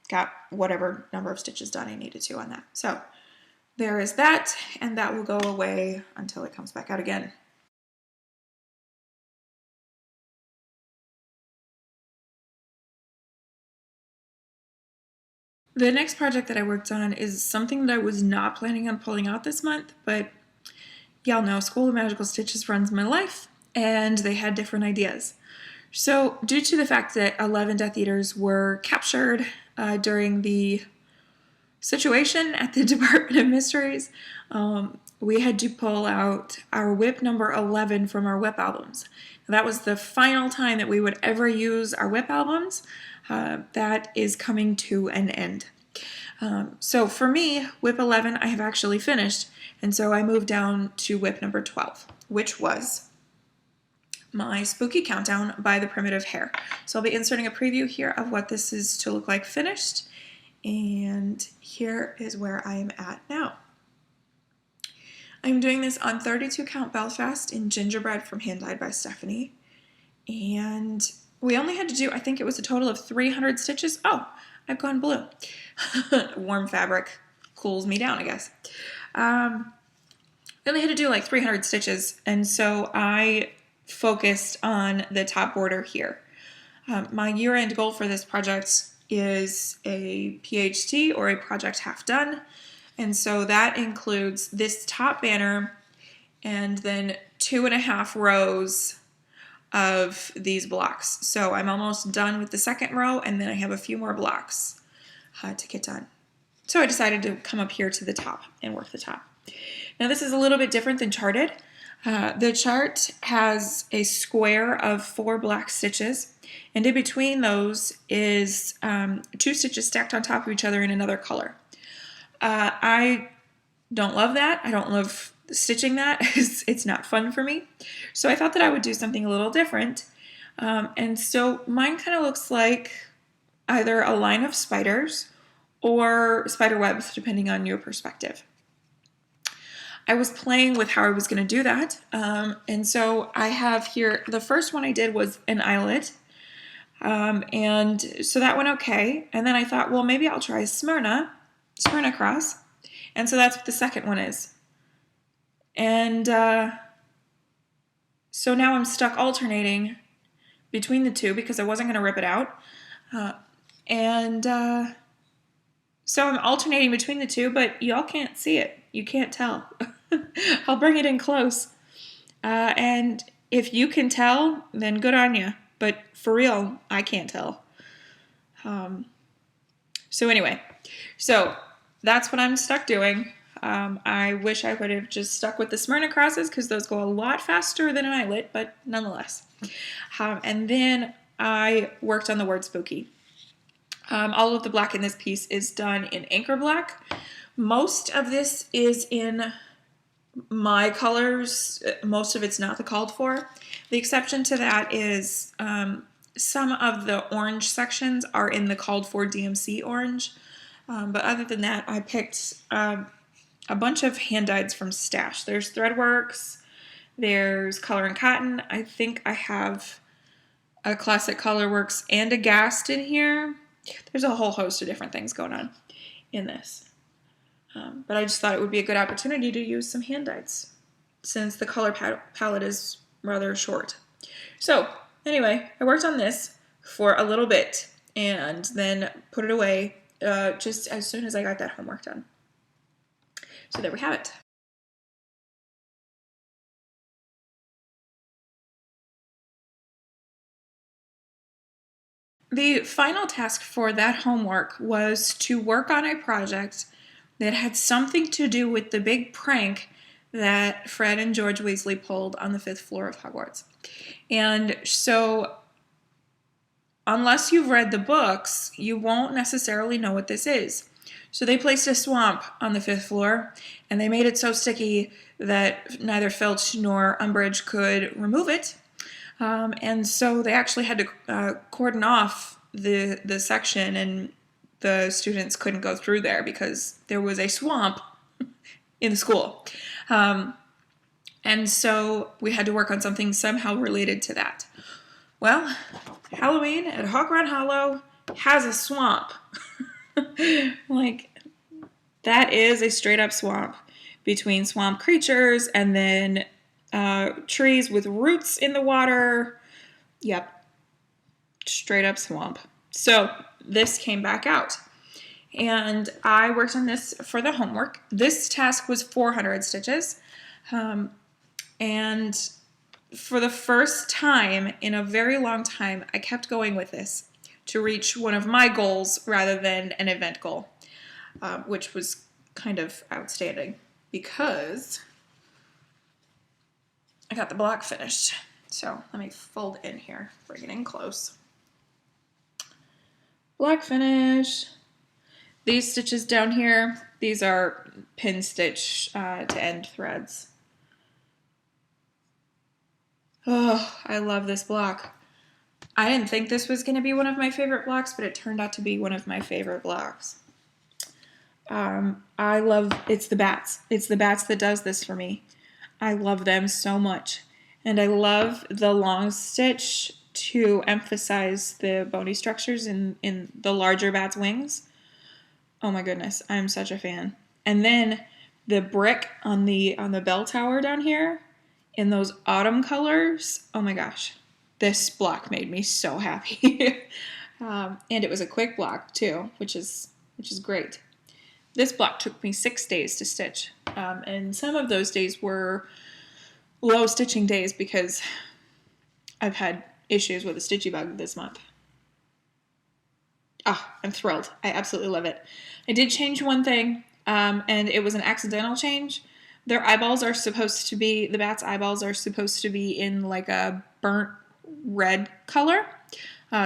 got whatever number of stitches done I needed to on that. So there is that, and that will go away until it comes back out again. The next project that I worked on is something that I was not planning on pulling out this month, but y'all know School of Magical Stitches runs my life, and they had different ideas. So due to the fact that 11 Death Eaters were captured during the situation at the Department of Mysteries, we had to pull out our whip number 11 from our whip albums. That was the final time that we would ever use our whip albums. That is coming to an end. So for me, whip 11 I have actually finished, and so I moved down to whip number 12, which was my Spooky Countdown by the Primitive Hare. So I'll be inserting a preview here of what this is to look like finished, and here is where I am at now. I'm doing this on 32 count Belfast in Gingerbread from Hand Dyed by Stephanie, and we only had to do, I think it was a total of 300 stitches. Oh, I've gone blue. Warm fabric cools me down, I guess. We only had to do like 300 stitches, and so I focused on the top border here. My year-end goal for this project is a PhD or a project half done, and so that includes this top banner and then 2.5 rows of these blocks. So I'm almost done with the second row, and then I have a few more blocks to get done. So I decided to come up here to the top and work the top. Now this is a little bit different than charted. The chart has a square of 4 black stitches, and in between those is 2 stitches stacked on top of each other in another color. I don't love that. I don't love stitching that. It's not fun for me. So I thought that I would do something a little different. And so mine kind of looks like either a line of spiders or spider webs, depending on your perspective. I was playing with how I was going to do that. And so I have here, the first one I did was an eyelet. And so that went okay. And then I thought, well, maybe I'll try Smyrna cross. And so that's what the second one is. And so now I'm stuck alternating between the two because I wasn't going to rip it out. So I'm alternating between the two, but y'all can't see it. You can't tell. I'll bring it in close. And if you can tell, then good on you. But for real, I can't tell. So anyway, so that's what I'm stuck doing. I wish I would have just stuck with the Smyrna crosses because those go a lot faster than an eyelet, but nonetheless. And then I worked on the word spooky. All of the black in this piece is done in anchor black. Most of this is in my colors. Most of it's not the called for. The exception to that is some of the orange sections are in the called for DMC orange. But other than that, I picked a bunch of hand-dyeds from Stash. There's Threadworks, there's Color and Cotton. I think I have a Classic Colorworks and a Gast in here. There's a whole host of different things going on in this. But I just thought it would be a good opportunity to use some hand-dyeds since the color palette is rather short. So anyway, I worked on this for a little bit and then put it away just as soon as I got that homework done. So there we have it. The final task for that homework was to work on a project that had something to do with the big prank that Fred and George Weasley pulled on the 5th floor of Hogwarts. And so, unless you've read the books, you won't necessarily know what this is. So they placed a swamp on the 5th floor, and they made it so sticky that neither Filch nor Umbridge could remove it. And so they actually had to cordon off the section, and the students couldn't go through there because there was a swamp in the school. And so we had to work on something somehow related to that. Well, Halloween at Hawk Run Hollow has a swamp. Like, that is a straight up swamp between swamp creatures and then trees with roots in the water. Yep. Straight up swamp. So this came back out. And I worked on this for the homework. This task was 400 stitches. And for the first time in a very long time, I kept going with this to reach one of my goals rather than an event goal, which was kind of outstanding because I got the block finished. So let me fold in here, bring it in close. Block finish. These stitches down here, these are pin stitch to end threads. Oh, I love this block. I didn't think this was going to be one of my favorite blocks, but it turned out to be one of my favorite blocks. I love, it's the bats. It's the bats that does this for me. I love them so much. And I love the long stitch to emphasize the bony structures in the larger bat's wings. Oh my goodness, I'm such a fan. And then the brick on the bell tower down here in those autumn colors. Oh my gosh, this block made me so happy. And it was a quick block too, which is great. This block took me 6 days to stitch, and some of those days were low stitching days because I've had issues with a stitchy bug this month. I'm thrilled. I absolutely love it. I did change one thing, and it was an accidental change. Their eyeballs are supposed to be, the bat's eyeballs are supposed to be in like a burnt red color,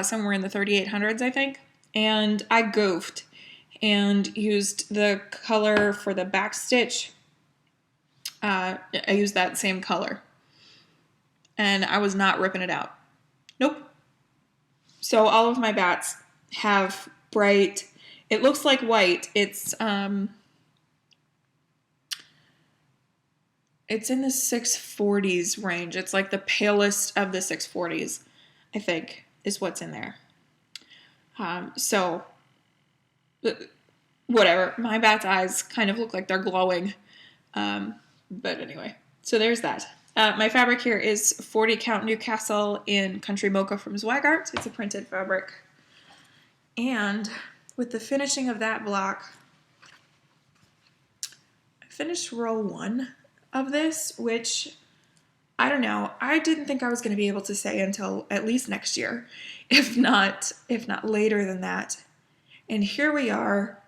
somewhere in the 3800s, I think. And I goofed and used the color for the back stitch. I used that same color. And I was not ripping it out. Nope. So all of my bats have bright, it looks like white. It's in the 640s range. It's like the palest of the 640s, I think, is what's in there. So whatever. My bat's eyes kind of look like they're glowing. But anyway, so there's that. My fabric here is 40 count Newcastle in Country Mocha from Zweigart. It's a printed fabric. And with the finishing of that block, I finished row 1 of this, which I don't know. I didn't think I was going to be able to say until at least next year, if not later than that. And here we are,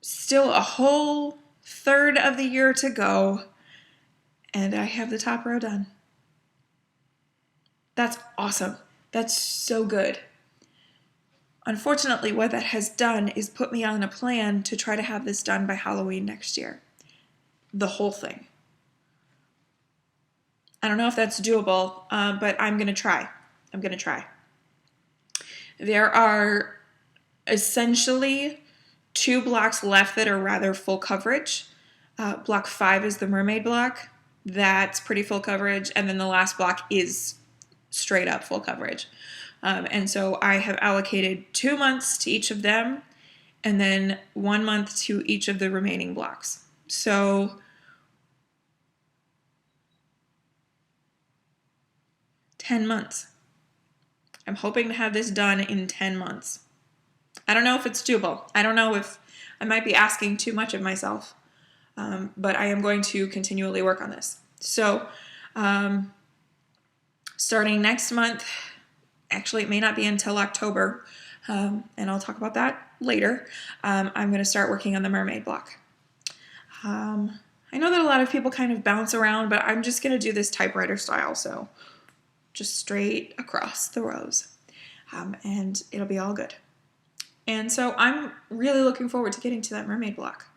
still a whole third of the year to go, and I have the top row done. That's awesome. That's so good. Unfortunately, what that has done is put me on a plan to try to have this done by Halloween next year. The whole thing. I don't know if that's doable, but I'm going to try. There are essentially 2 blocks left that are rather full coverage. Block 5 is the mermaid block. That's pretty full coverage. And then the last block is straight up full coverage. And so I have allocated 2 months to each of them, and then 1 month to each of the remaining blocks. So 10 months. I'm hoping to have this done in 10 months. I don't know if it's doable. I don't know if I might be asking too much of myself, but I am going to continually work on this. So starting next month, actually it may not be until October, and I'll talk about that later, I'm going to start working on the mermaid block. I know that a lot of people kind of bounce around, but I'm just going to do this typewriter style, so just straight across the rows, and it'll be all good. And so I'm really looking forward to getting to that mermaid block.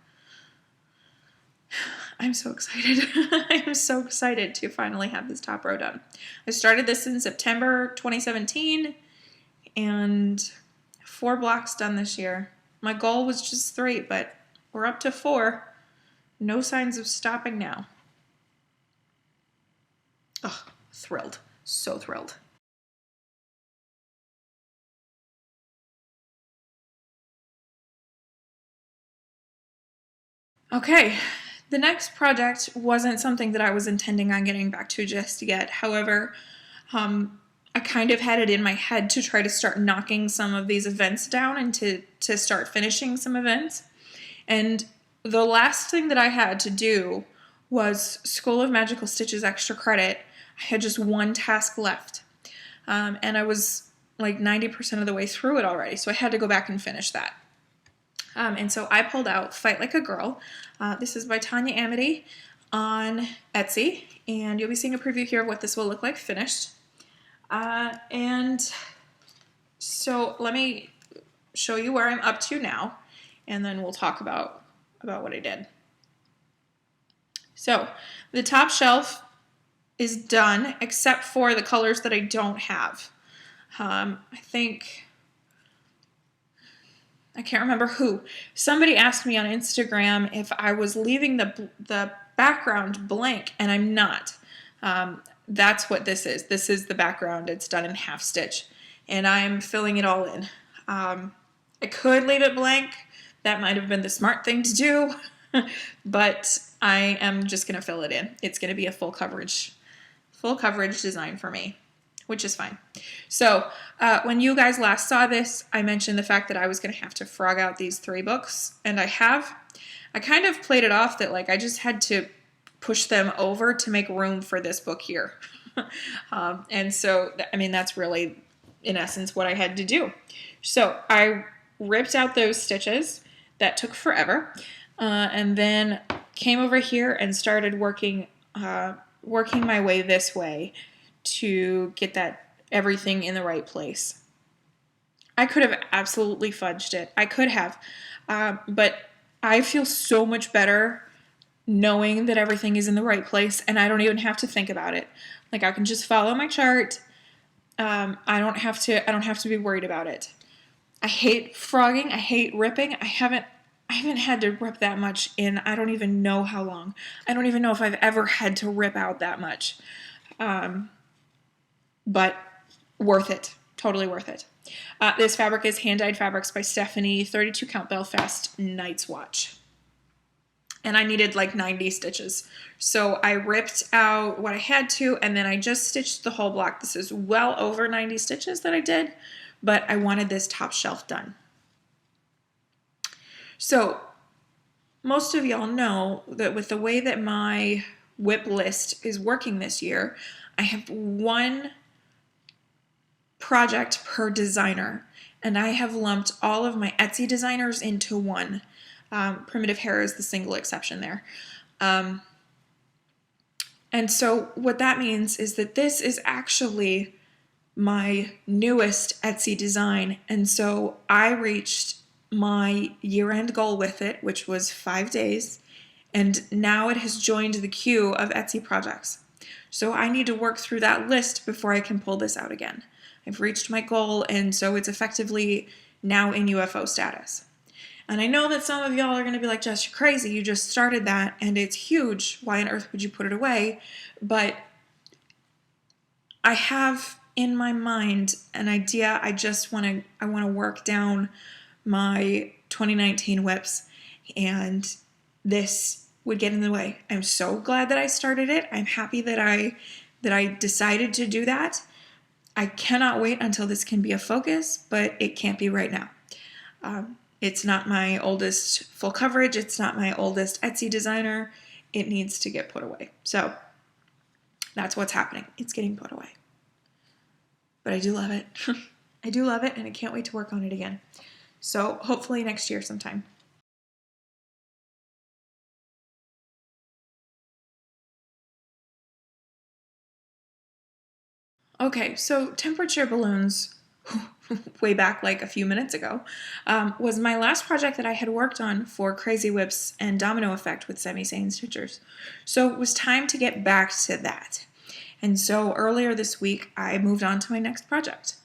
I'm so excited. I am so excited to finally have this top row done. I started this in September 2017, and 4 blocks done this year. My goal was just 3, but we're up to 4. No signs of stopping now. Oh, thrilled. So thrilled. Okay, the next project wasn't something that I was intending on getting back to just yet. However, I kind of had it in my head to try to start knocking some of these events down and to start finishing some events. And the last thing that I had to do was School of Magical Stitches extra credit. I had just 1 task left. And I was like 90% of the way through it already, so I had to go back and finish that. And so I pulled out Fight Like a Girl. This is by Tanya Amity on Etsy, and you'll be seeing a preview here of what this will look like finished. And so let me show you where I'm up to now, and then we'll talk about what I did. So the top shelf is done, except for the colors that I don't have. I can't remember who. Somebody asked me on Instagram if I was leaving the background blank, and I'm not. that's what this is. This is the background. It's done in half stitch, and I'm filling it all in. I could leave it blank. That might have been the smart thing to do, but I am just going to fill it in. It's going to be a full coverage design for me, which is fine. So when you guys last saw this, I mentioned the fact that I was going to have to frog out these 3 books, and I have. I kind of played it off that like I just had to push them over to make room for this book here. And so, I mean, that's really, in essence, what I had to do. So I ripped out those stitches. That took forever. And then came over here and started working my way this way to get that everything in the right place. I could have absolutely fudged it. I could have. But I feel so much better knowing that everything is in the right place, and I don't even have to think about it. Like, I can just follow my chart. I don't have to be worried about it. I hate frogging. I hate ripping. I haven't had to rip that much in I don't even know how long. I don't even know if I've ever had to rip out that much. But worth it. Totally worth it. This fabric is Hand Dyed Fabrics by Stephanie, 32 count Belfast Night's Watch. And I needed like 90 stitches. So I ripped out what I had to, and then I just stitched the whole block. This is well over 90 stitches that I did, but I wanted this top shelf done. So most of y'all know that with the way that my WIP list is working this year, I have 1 project per designer, and I have lumped all of my Etsy designers into one. Primitive Hare is the single exception there. And so what that means is that this is actually my newest Etsy design, and so I reached my year-end goal with it, which was 5 days, and now it has joined the queue of Etsy projects. So I need to work through that list before I can pull this out again. I've reached my goal, and so it's effectively now in UFO status. And I know that some of y'all are going to be like, Jess, you're crazy. You just started that, and it's huge. Why on earth would you put it away? But I have in my mind an idea. I want to work down my 2019 WIPs, and this would get in the way. I'm so glad that I started it. I'm happy that I decided to do that. I cannot wait until this can be a focus, but it can't be right now. It's not my oldest full coverage. It's not my oldest Etsy designer. It needs to get put away. So that's what's happening. It's getting put away. But I do love it. I do love it, and I can't wait to work on it again. So hopefully next year sometime. Okay, so temperature balloons, way back like a few minutes ago, was my last project that I had worked on for Crazy Whips and Domino Effect with Semi-Sane Stitchers. So it was time to get back to that. And so earlier this week, I moved on to my next project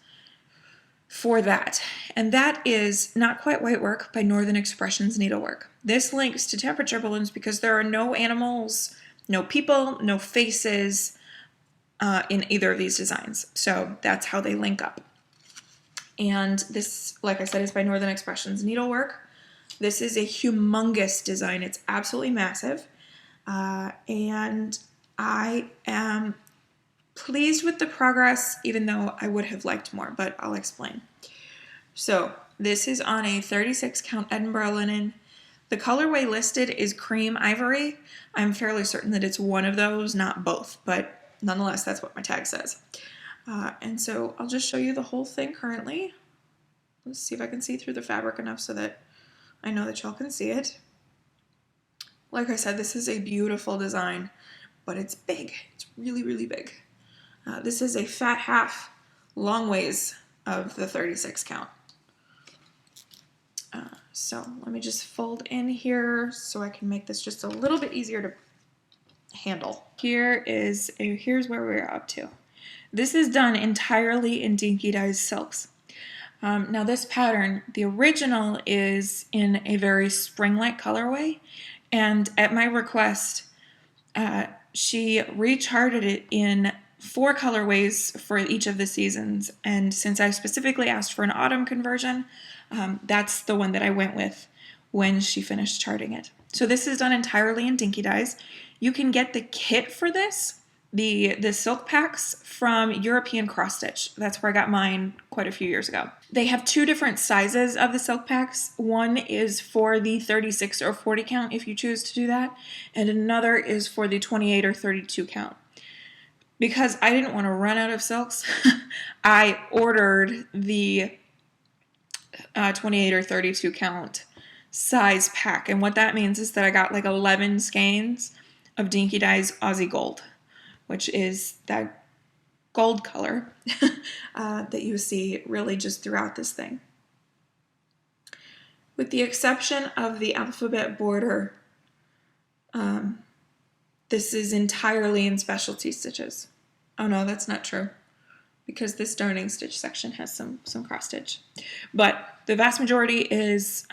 for that. And that is Not Quite Whitework by Northern Expressions Needlework. This links to temperature balloons because there are no animals, no people, no faces, in either of these designs. So that's how they link up. And this, like I said, is by Northern Expressions Needlework. This is a humongous design. It's absolutely massive. And I am pleased with the progress, even though I would have liked more, but I'll explain. So this is on a 36 count Edinburgh linen. The colorway listed is cream ivory. I'm fairly certain that it's one of those, not both, but nonetheless, that's what my tag says. And so I'll just show you the whole thing currently. Let's see if I can see through the fabric enough so that I know that y'all can see it. Like I said, this is a beautiful design, but it's big. It's really, really big. This is a fat half, long ways of the 36 count. So let me just fold in here so I can make this just a little bit easier to handle. Here's where we're up to. This is done entirely in Dinky Dyes silks. Now this pattern, the original is in a very spring-like colorway, and at my request, she recharted it in 4 colorways for each of the seasons, and since I specifically asked for an autumn conversion, that's the one that I went with when she finished charting it. So this is done entirely in Dinky Dyes. You can get the kit for this, the silk packs, from European Cross Stitch. That's where I got mine quite a few years ago. They have 2 different sizes of the silk packs. One is for the 36 or 40 count if you choose to do that, and another is for the 28 or 32 count. Because I didn't want to run out of silks, I ordered the 28 or 32 count size pack. And what that means is that I got like 11 skeins of Dinky Dyes Aussie Gold, which is that gold color that you see really just throughout this thing. With the exception of the alphabet border, this is entirely in specialty stitches. Oh no, that's not true, because this darning stitch section has some cross stitch. But the vast majority is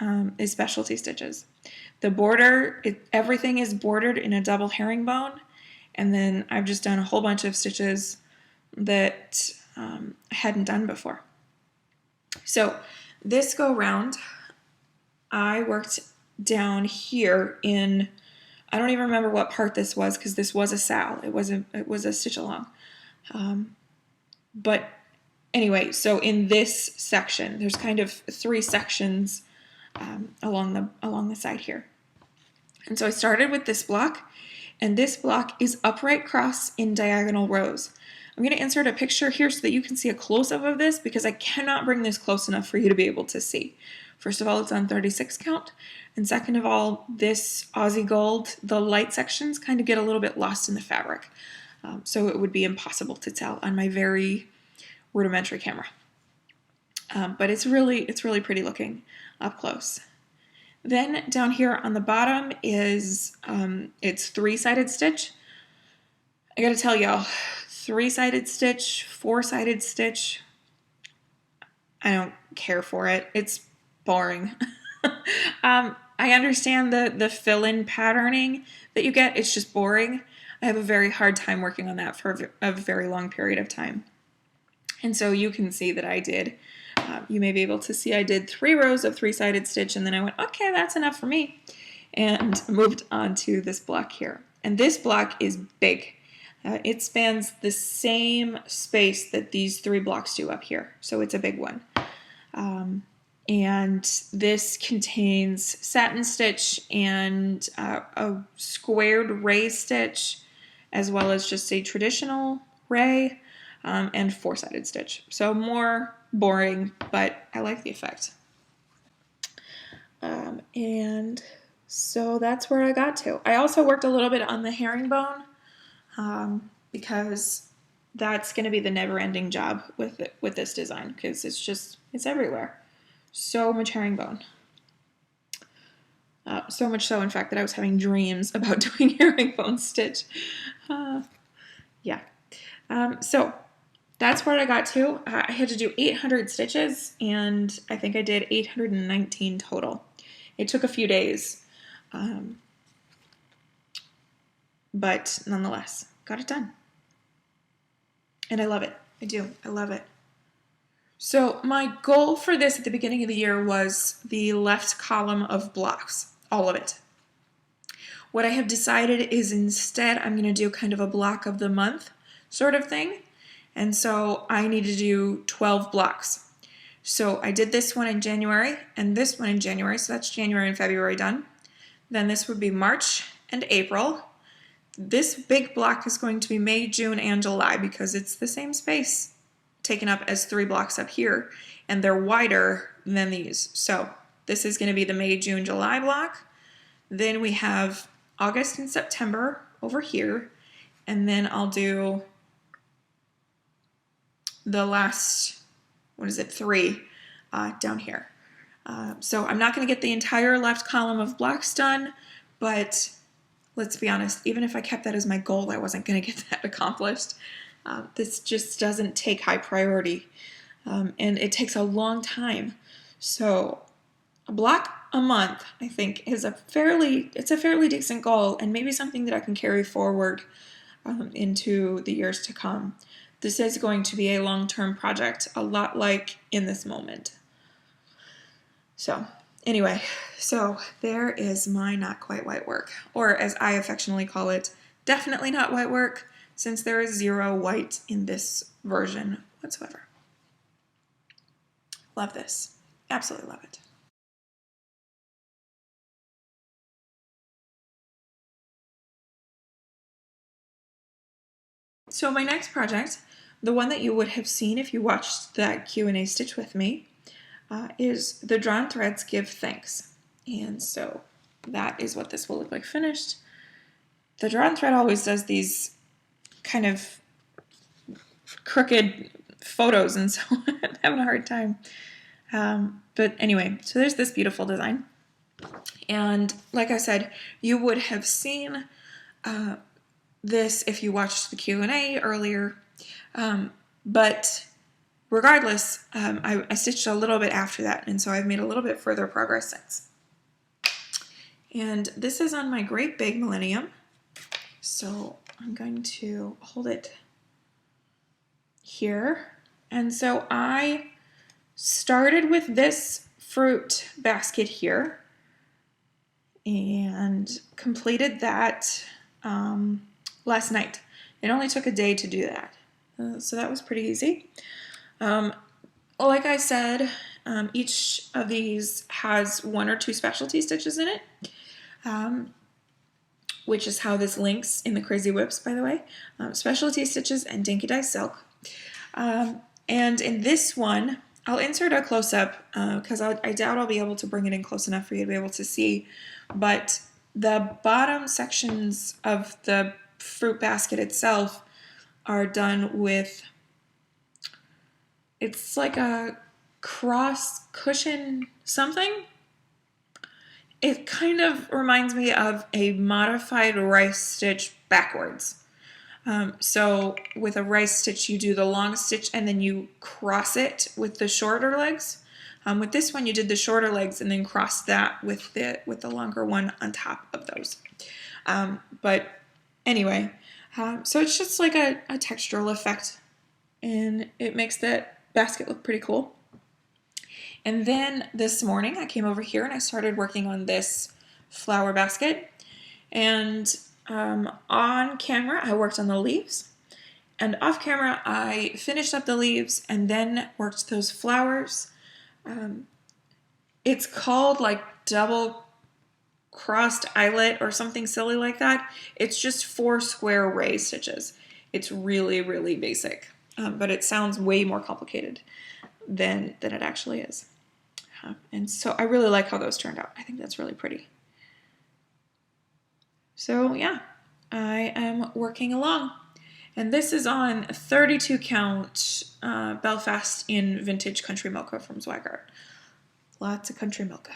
specialty stitches. The border, everything is bordered in a double herringbone, and then I've just done a whole bunch of stitches that I hadn't done before. So this go round, I worked down here in, I don't even remember what part this was because this was a sal. It was a stitch along. But anyway, so in this section, there's kind of 3 sections along the side here. And so I started with this block, and this block is upright cross in diagonal rows. I'm going to insert a picture here so that you can see a close-up of this, because I cannot bring this close enough for you to be able to see. First of all, it's on 36 count, and second of all, this Aussie Gold, the light sections kind of get a little bit lost in the fabric, so it would be impossible to tell on my very rudimentary camera. But it's really pretty looking up close. Then down here on the bottom is it's 3-sided stitch. I gotta tell y'all, 3-sided stitch, 4-sided stitch, I don't care for it. It's boring. I understand the fill-in patterning that you get. It's just boring. I have a very hard time working on that for a very long period of time. And so you can see that I did, you may be able to see I did 3 rows of 3-sided stitch, and then I went, okay, that's enough for me, and moved on to this block here. And this block is big. It spans the same space that these 3 blocks do up here, so it's a big one. And this contains satin stitch and a squared ray stitch, as well as just a traditional ray and 4-sided stitch. So more boring, but I like the effect. And so that's where I got to. I also worked a little bit on the herringbone because that's going to be the never-ending job with this design, because it's everywhere. So much herringbone. So much so, in fact, that I was having dreams about doing herringbone stitch. Yeah. So that's where I got to. I had to do 800 stitches, and I think I did 819 total. It took a few days, but nonetheless, got it done. And I love it. I do. I love it. So my goal for this at the beginning of the year was the left column of blocks, all of it. What I have decided is instead I'm going to do kind of a block of the month sort of thing. And so I need to do 12 blocks. So I did this one in January and this one in January. So that's January and February done. Then this would be March and April. This big block is going to be May, June, and July because it's the same space taken up as 3 blocks up here, and they're wider than these. So this is going to be the May, June, July block. Then we have August and September over here, and then I'll do the last, 3 down here. So I'm not going to get the entire left column of blocks done, but let's be honest, even if I kept that as my goal, I wasn't going to get that accomplished. This just doesn't take high priority, and it takes a long time. So a block a month, I think, is a fairly decent goal, and maybe something that I can carry forward into the years to come. This is going to be a long-term project, a lot like In This Moment. So anyway, so there is my not quite white work, or as I affectionately call it, definitely not white work, since there is 0 white in this version whatsoever. Love this. Absolutely love it. So my next project, the one that you would have seen if you watched that Q&A stitch with me, is the Drawn Threads Give Thanks. And so that is what this will look like finished. The drawn thread always does these kind of crooked photos, and so I'm having a hard time. But anyway, so there's this beautiful design. And like I said, you would have seen this if you watched the Q&A earlier. But regardless, I stitched a little bit after that, and so I've made a little bit further progress since. And this is on my great big Millennium. So I'm going to hold it here. And so I started with this fruit basket here and completed that last night. It only took a day to do that. So that was pretty easy. Like I said, each of these has 1 or 2 specialty stitches in it, which is how this links in the Crazy Whips, by the way. Specialty stitches and Dinky Dye Silk. And in this one, I'll insert a close-up because I doubt I'll be able to bring it in close enough for you to be able to see. But the bottom sections of the fruit basket itself are done with, it's like a cross cushion something. It kind of reminds me of a modified rice stitch backwards. So with a rice stitch, you do the long stitch and then you cross it with the shorter legs. With this one, you did the shorter legs and then crossed that with the longer one on top of those. But anyway, so it's just like a textural effect, and it makes that basket look pretty cool. And then this morning, I came over here and I started working on this flower basket. And on camera, I worked on the leaves. And off camera, I finished up the leaves and then worked those flowers. It's called like double crossed eyelet or something silly like that. It's just 4 square raised stitches. It's really, really basic, but it sounds way more complicated than it actually is. And so I really like how those turned out. I think that's really pretty. So yeah, I am working along. And this is on 32 count Belfast in vintage country mocha from Zweigart. Lots of country mocha.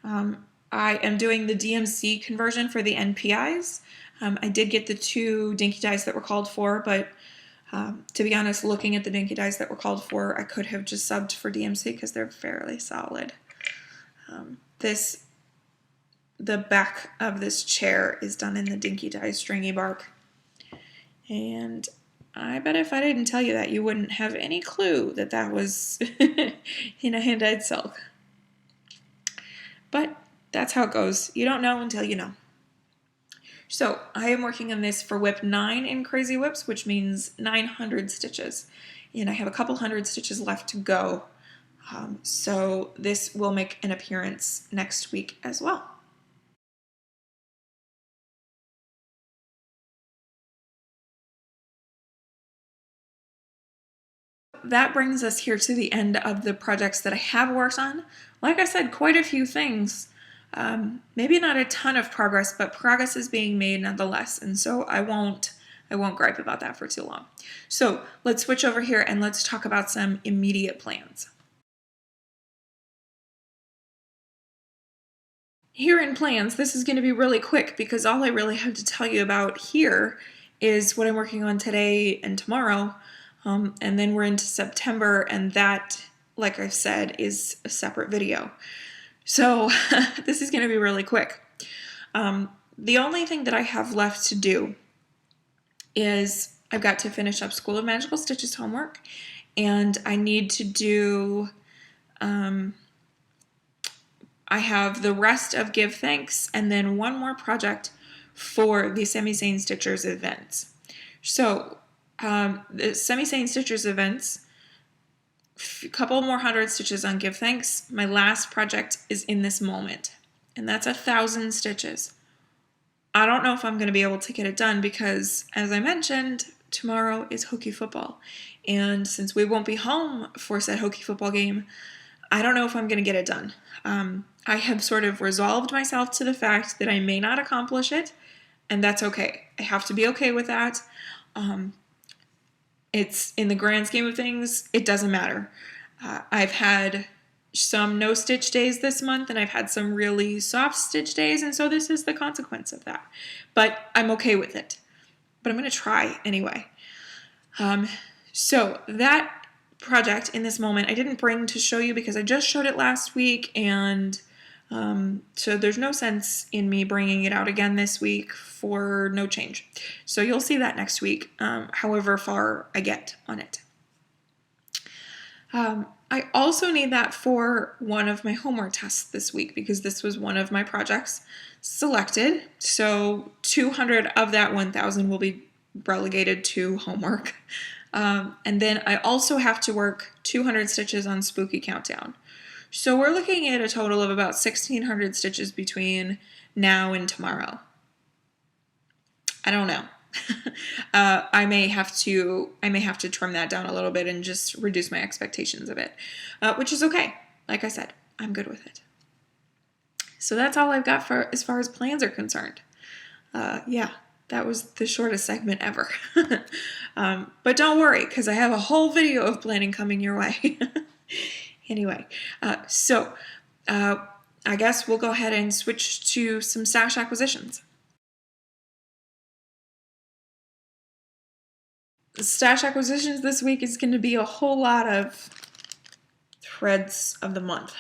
I am doing the DMC conversion for the NPIs. I did get the 2 dinky dyes that were called for, but to be honest, looking at the dinky dyes that were called for, I could have just subbed for DMC because they're fairly solid. The back of this chair is done in the dinky dye stringy bark. And I bet if I didn't tell you that, you wouldn't have any clue that that was in a hand-dyed silk. But that's how it goes. You don't know until you know. So I am working on this for whip 9 in Crazy Whips, which means 900 stitches. And I have a couple hundred stitches left to go. So this will make an appearance next week as well. That brings us here to the end of the projects that I have worked on. Like I said, quite a few things. Maybe not a ton of progress, but progress is being made nonetheless, and so I won't gripe about that for too long. So let's switch over here and let's talk about some immediate plans. Here in plans, this is going to be really quick because all I really have to tell you about here is what I'm working on today and tomorrow, and then we're into September, and that, like I've said, is a separate video. So this is going to be really quick. the only thing that I have left to do is I've got to finish up School of Magical Stitches homework, and I need to do, I have the rest of Give Thanks and then one more project for the Semi-Sane Stitchers events. So the Semi-Sane Stitchers events, a couple more 100 stitches on Give Thanks. My last project is in this moment, and that's 1,000 stitches. I don't know if I'm going to be able to get it done because, as I mentioned, tomorrow is hokey football. And since we won't be home for said hokey football game, I don't know if I'm going to get it done. I have sort of resolved myself to the fact that I may not accomplish it, and that's okay. I have to be okay with that. It's in the grand scheme of things, it doesn't matter. I've had some no stitch days this month, and I've had some really soft stitch days, and so this is the consequence of that. But I'm okay with it. But I'm going to try anyway. So that project in this moment I didn't bring to show you because I just showed it last week, and so there's no sense in me bringing it out again this week for no change. So you'll see that next week, however far I get on it. I also need that for one of my homework tests this week because this was one of my projects selected. So 200 of that 1,000 will be relegated to homework. And then I also have to work 200 stitches on Spooky Countdown. So we're looking at a total of about 1,600 stitches between now and tomorrow. I don't know. I may have to trim that down a little bit and just reduce my expectations of it, which is okay. Like I said, I'm good with it. So that's all I've got for as far as plans are concerned. Yeah, that was the shortest segment ever. But don't worry, because I have a whole video of planning coming your way. Anyway, so I guess we'll go ahead and switch to some stash acquisitions. Stash acquisitions this week is going to be a whole lot of threads of the month.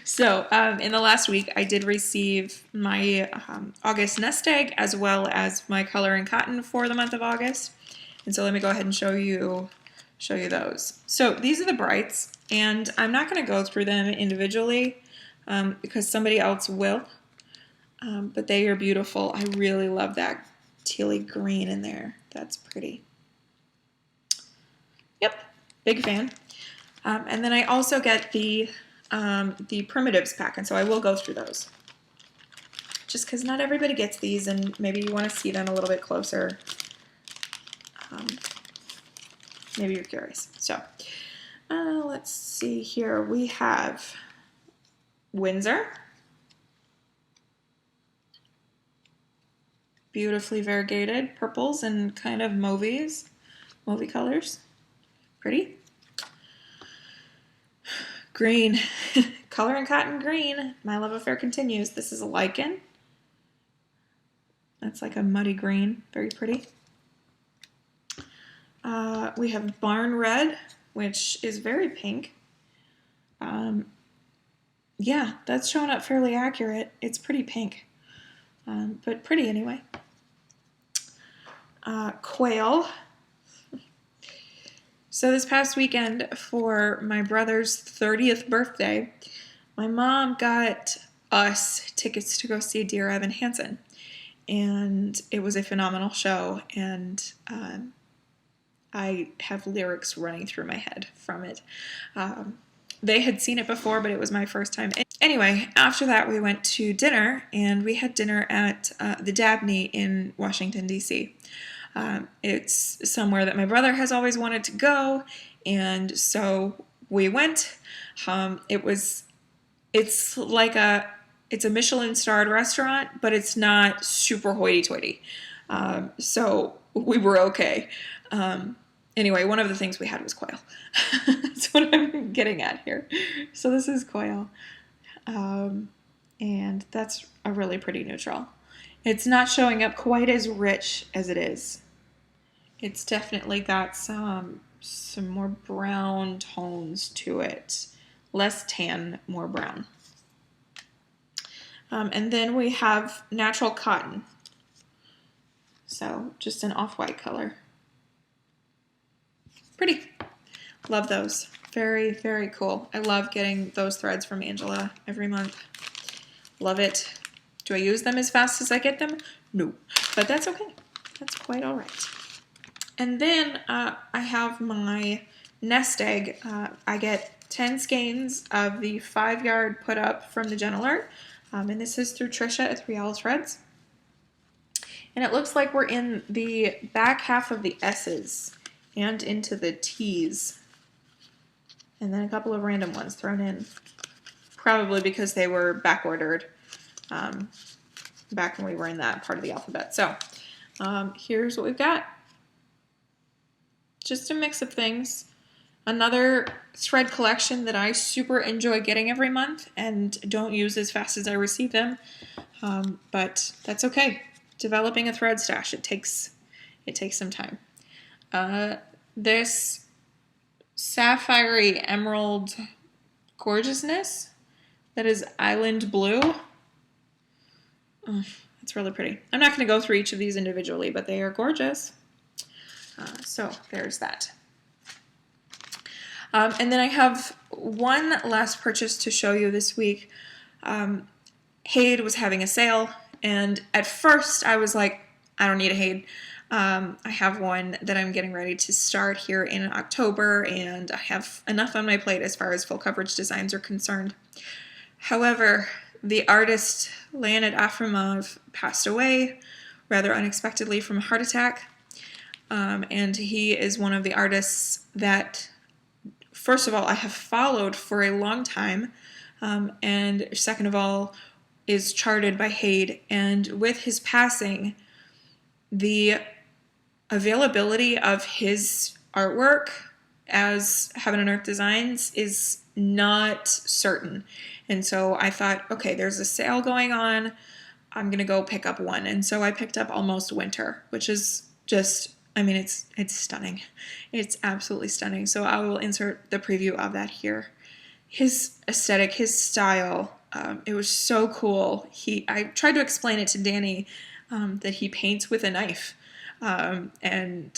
So in the last week I did receive my August nest egg as well as my color and cotton for the month of August, and so let me go ahead and show you those. So these are the brights, and I'm not going to go through them individually because somebody else will, but they are beautiful. I really love that tealy green in there. That's pretty. Yep, big fan. And then I also get the primitives pack, and so I will go through those. Just because not everybody gets these, and maybe you want to see them a little bit closer. Maybe you're curious. So let's see here. We have Windsor. Beautifully variegated purples and kind of mauvey colors. Pretty. Green. Color and cotton green. My love affair continues. This is a lichen. That's like a muddy green. Very pretty. We have barn red, which is very pink. Yeah, that's showing up fairly accurate. It's pretty pink. But pretty anyway. Quail. So this past weekend for my brother's 30th birthday, my mom got us tickets to go see Dear Evan Hansen. And it was a phenomenal show, and I have lyrics running through my head from it. They had seen it before, but it was my first time. Anyway, after that we went to dinner, and we had dinner at the Dabney in Washington, D.C. It's somewhere that my brother has always wanted to go, and so we went. It's a Michelin-starred restaurant, but it's not super hoity-toity. So we were okay. Anyway, one of the things we had was quail. That's what I'm getting at here. So this is quail. And that's a really pretty neutral. It's not showing up quite as rich as it is. It's definitely got some more brown tones to it. Less tan, more brown. And then we have natural cotton. So just an off-white color. Pretty. Love those. Very, very cool. I love getting those threads from Angela every month. Love it. Do I use them as fast as I get them? No, but that's okay. That's quite all right. And then I have my nest egg. I get 10 skeins of the 5-yard put up from the Gentle Art. And this is through Trisha at 3L Threads. And it looks like we're in the back half of the S's and into the T's. And then a couple of random ones thrown in. Probably because they were back ordered back when we were in that part of the alphabet. So here's what we've got. Just a mix of things. Another thread collection that I super enjoy getting every month and don't use as fast as I receive them. But that's okay. Developing a thread stash, it takes some time. This sapphire emerald gorgeousness that is island blue. Oh, it's really pretty. I'm not going to go through each of these individually, but they are gorgeous. So there's that. And then I have one last purchase to show you this week. HAED was having a sale, and at first I was like, I don't need a HAED. I have one that I'm getting ready to start here in October, and I have enough on my plate as far as full coverage designs are concerned. However, the artist Leonid Afremov passed away rather unexpectedly from a heart attack, and he is one of the artists that, first of all, I have followed for a long time, and second of all, is charted by HAED. And with his passing, the availability of his artwork as Heaven and Earth Designs is not certain. And so I thought, okay, there's a sale going on. I'm going to go pick up one. And so I picked up Almost Winter, which is just, I mean, it's stunning. It's absolutely stunning. So I will insert the preview of that here. His aesthetic, his style, it was so cool. I tried to explain it to Danny that he paints with a knife and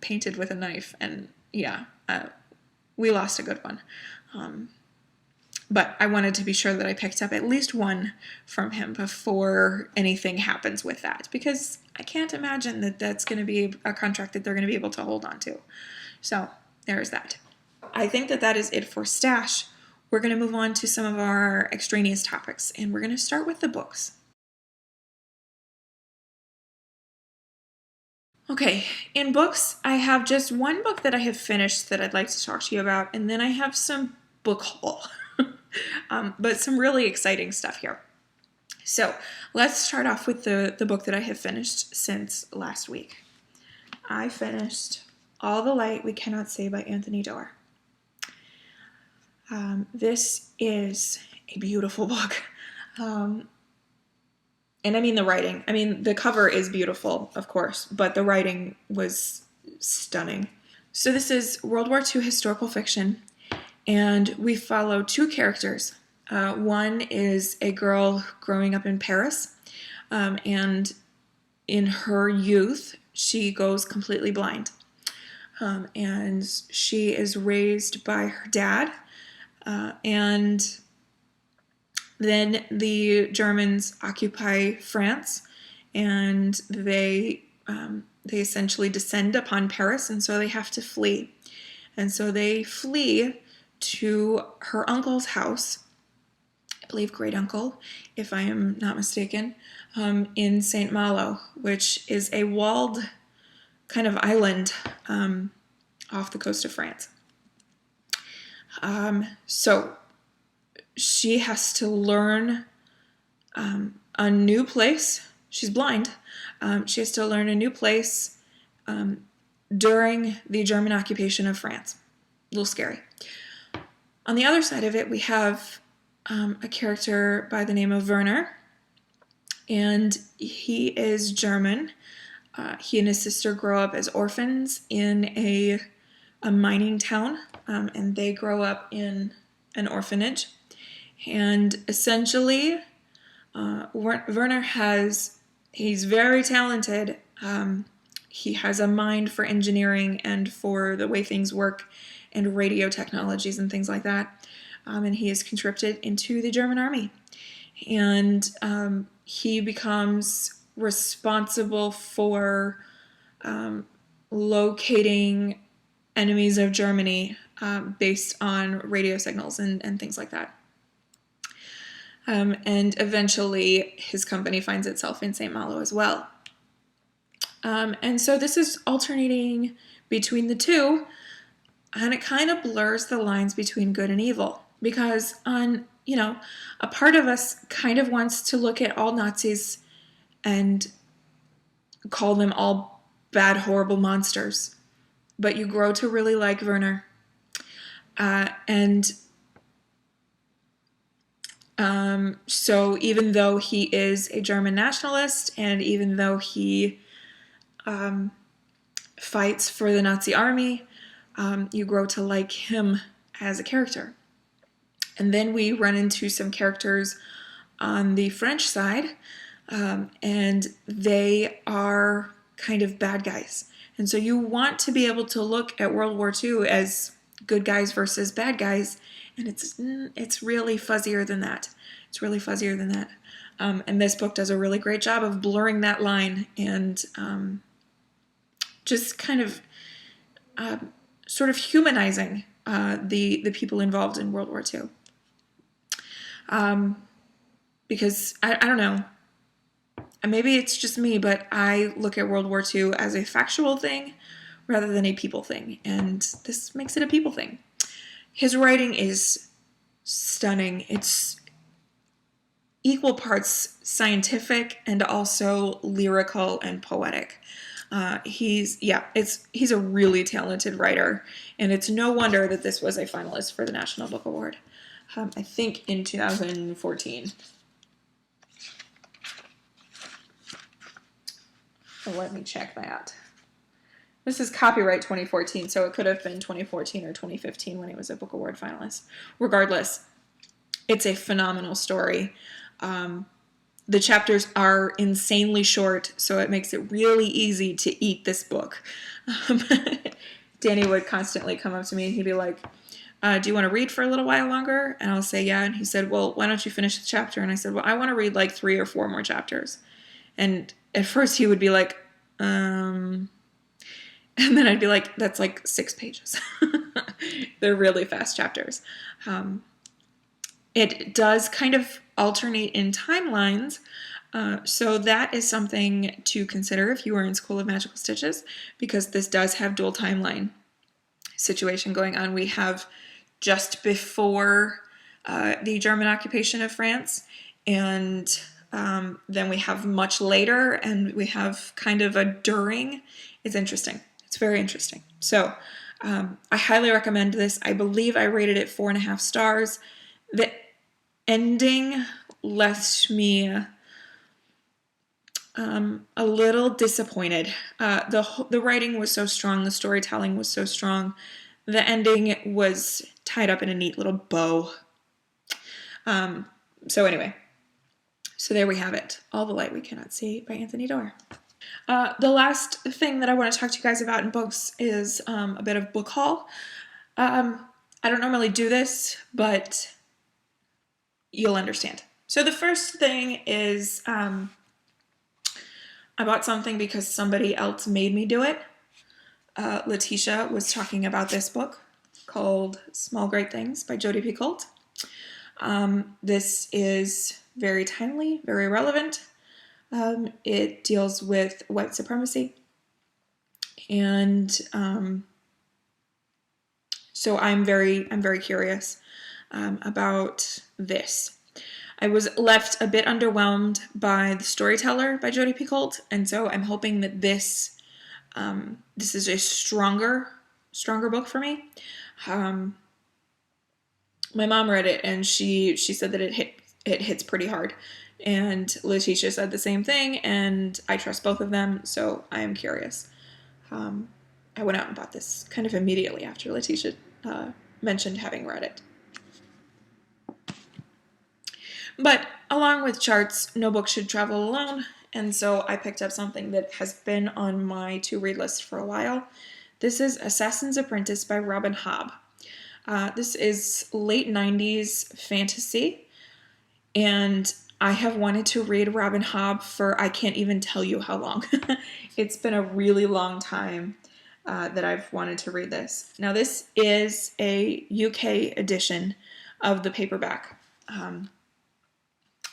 painted with a knife. And yeah, we lost a good one. But I wanted to be sure that I picked up at least one from him before anything happens with that, because I can't imagine that that's going to be a contract that they're going to be able to hold on to. So there's that. I think that that is it for stash. We're going to move on to some of our extraneous topics, and we're going to start with the books. Okay, in books, I have just one book that I have finished that I'd like to talk to you about, and then I have some book haul. But some really exciting stuff here. So let's start off with the book that I have finished since last week. I finished All the Light We Cannot Say by Anthony Doerr. This is a beautiful book. And I mean the writing. I mean, the cover is beautiful, of course, but the writing was stunning. So this is World War II historical fiction. And we follow two characters. One is a girl growing up in Paris, and in her youth, she goes completely blind. And she is raised by her dad, and then the Germans occupy France, and they essentially descend upon Paris, and so they have to flee. And so they flee to her uncle's house, I believe great uncle, if I am not mistaken, in St. Malo, which is a walled kind of island off the coast of France. So she has to learn a new place. She's blind. She has to learn a new place during the German occupation of France. A little scary. On the other side of it, we have a character by the name of Werner, and he is German. He and his sister grow up as orphans in a mining town, and they grow up in an orphanage. And essentially, Werner he's very talented. He has a mind for engineering and for the way things work and radio technologies and things like that. And he is conscripted into the German army. And he becomes responsible for locating enemies of Germany based on radio signals and things like that. And eventually his company finds itself in St. Malo as well. And so this is alternating between the two, and it kind of blurs the lines between good and evil, because a part of us kind of wants to look at all Nazis and call them all bad, horrible monsters. But you grow to really like Werner. So even though he is a German nationalist, and even though he fights for the Nazi army, you grow to like him as a character. And then we run into some characters on the French side, and they are kind of bad guys. And so you want to be able to look at World War II as good guys versus bad guys, and it's really fuzzier than that. It's really fuzzier than that. And this book does a really great job of blurring that line and just kind of sort of humanizing the people involved in World War II. Because I don't know, maybe it's just me, but I look at World War II as a factual thing rather than a people thing, and this makes it a people thing. His writing is stunning. It's equal parts scientific and also lyrical and poetic. He's a really talented writer, and it's no wonder that this was a finalist for the National Book Award. I think in 2014. Let me check that. This is copyright 2014, so it could have been 2014 or 2015 when he was a Book Award finalist. Regardless, it's a phenomenal story. The chapters are insanely short, so it makes it really easy to eat this book. Danny would constantly come up to me and he'd be like, do you want to read for a little while longer? And I'll say, yeah. And he said, well, why don't you finish the chapter? And I said, well, I want to read like 3 or 4 more chapters. And at first he would be like, and then I'd be like, that's like 6 pages. They're really fast chapters. It does kind of alternate in timelines. So that is something to consider if you are in School of Magical Stitches, because this does have dual timeline situation going on. We have just before the German occupation of France, and then we have much later, and we have kind of a during. It's interesting. It's very interesting. So I highly recommend this. I believe I rated it 4.5 stars. The ending left me a little disappointed. The writing was so strong. The storytelling was so strong. The ending was tied up in a neat little bow. So anyway, so there we have it. All the Light We Cannot See by Anthony Doerr. The last thing that I want to talk to you guys about in books is a bit of book haul. I don't normally do this, but you'll understand. So the first thing is I bought something because somebody else made me do it. Letitia was talking about this book called Small Great Things by Jodi Picoult. This is very timely, very relevant. It deals with white supremacy. And so I'm very curious about this. I was left a bit underwhelmed by The Storyteller by Jodi Picoult, and so I'm hoping that this is a stronger book for me. My mom read it, and she said that it hits pretty hard, and Letitia said the same thing, and I trust both of them, so I am curious. I went out and bought this kind of immediately after Letitia mentioned having read it. But along with charts, no book should travel alone, and so I picked up something that has been on my to-read list for a while. This is Assassin's Apprentice by Robin Hobb. This is late 90s fantasy, and I have wanted to read Robin Hobb for I can't even tell you how long. It's been a really long time that I've wanted to read this. Now this is a UK edition of the paperback.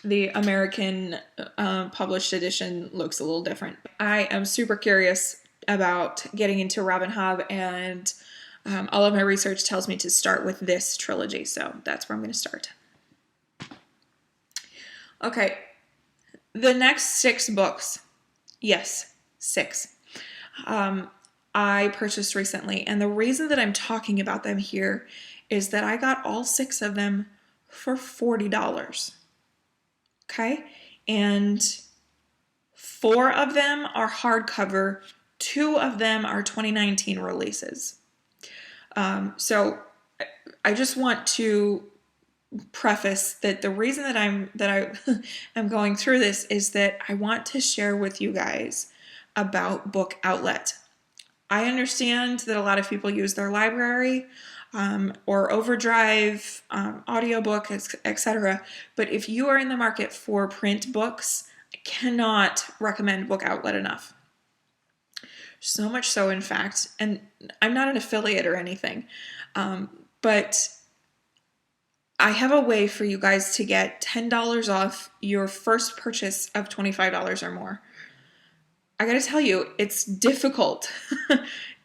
The American published edition looks a little different. I am super curious about getting into Robin Hobb, and all of my research tells me to start with this trilogy, so that's where I'm going to start. Okay, the next 6 books, yes, 6, I purchased recently, and the reason that I'm talking about them here is that I got all 6 of them for $40. Okay, and 4 of them are hardcover, 2 of them are 2019 releases. So I just want to preface that the reason that I'm going through this is that I want to share with you guys about Book Outlet. I understand that a lot of people use their library or Overdrive, audiobook, etc. But if you are in the market for print books, I cannot recommend Book Outlet enough. So much so, in fact, and I'm not an affiliate or anything, but I have a way for you guys to get $10 off your first purchase of $25 or more. I gotta tell you, it's difficult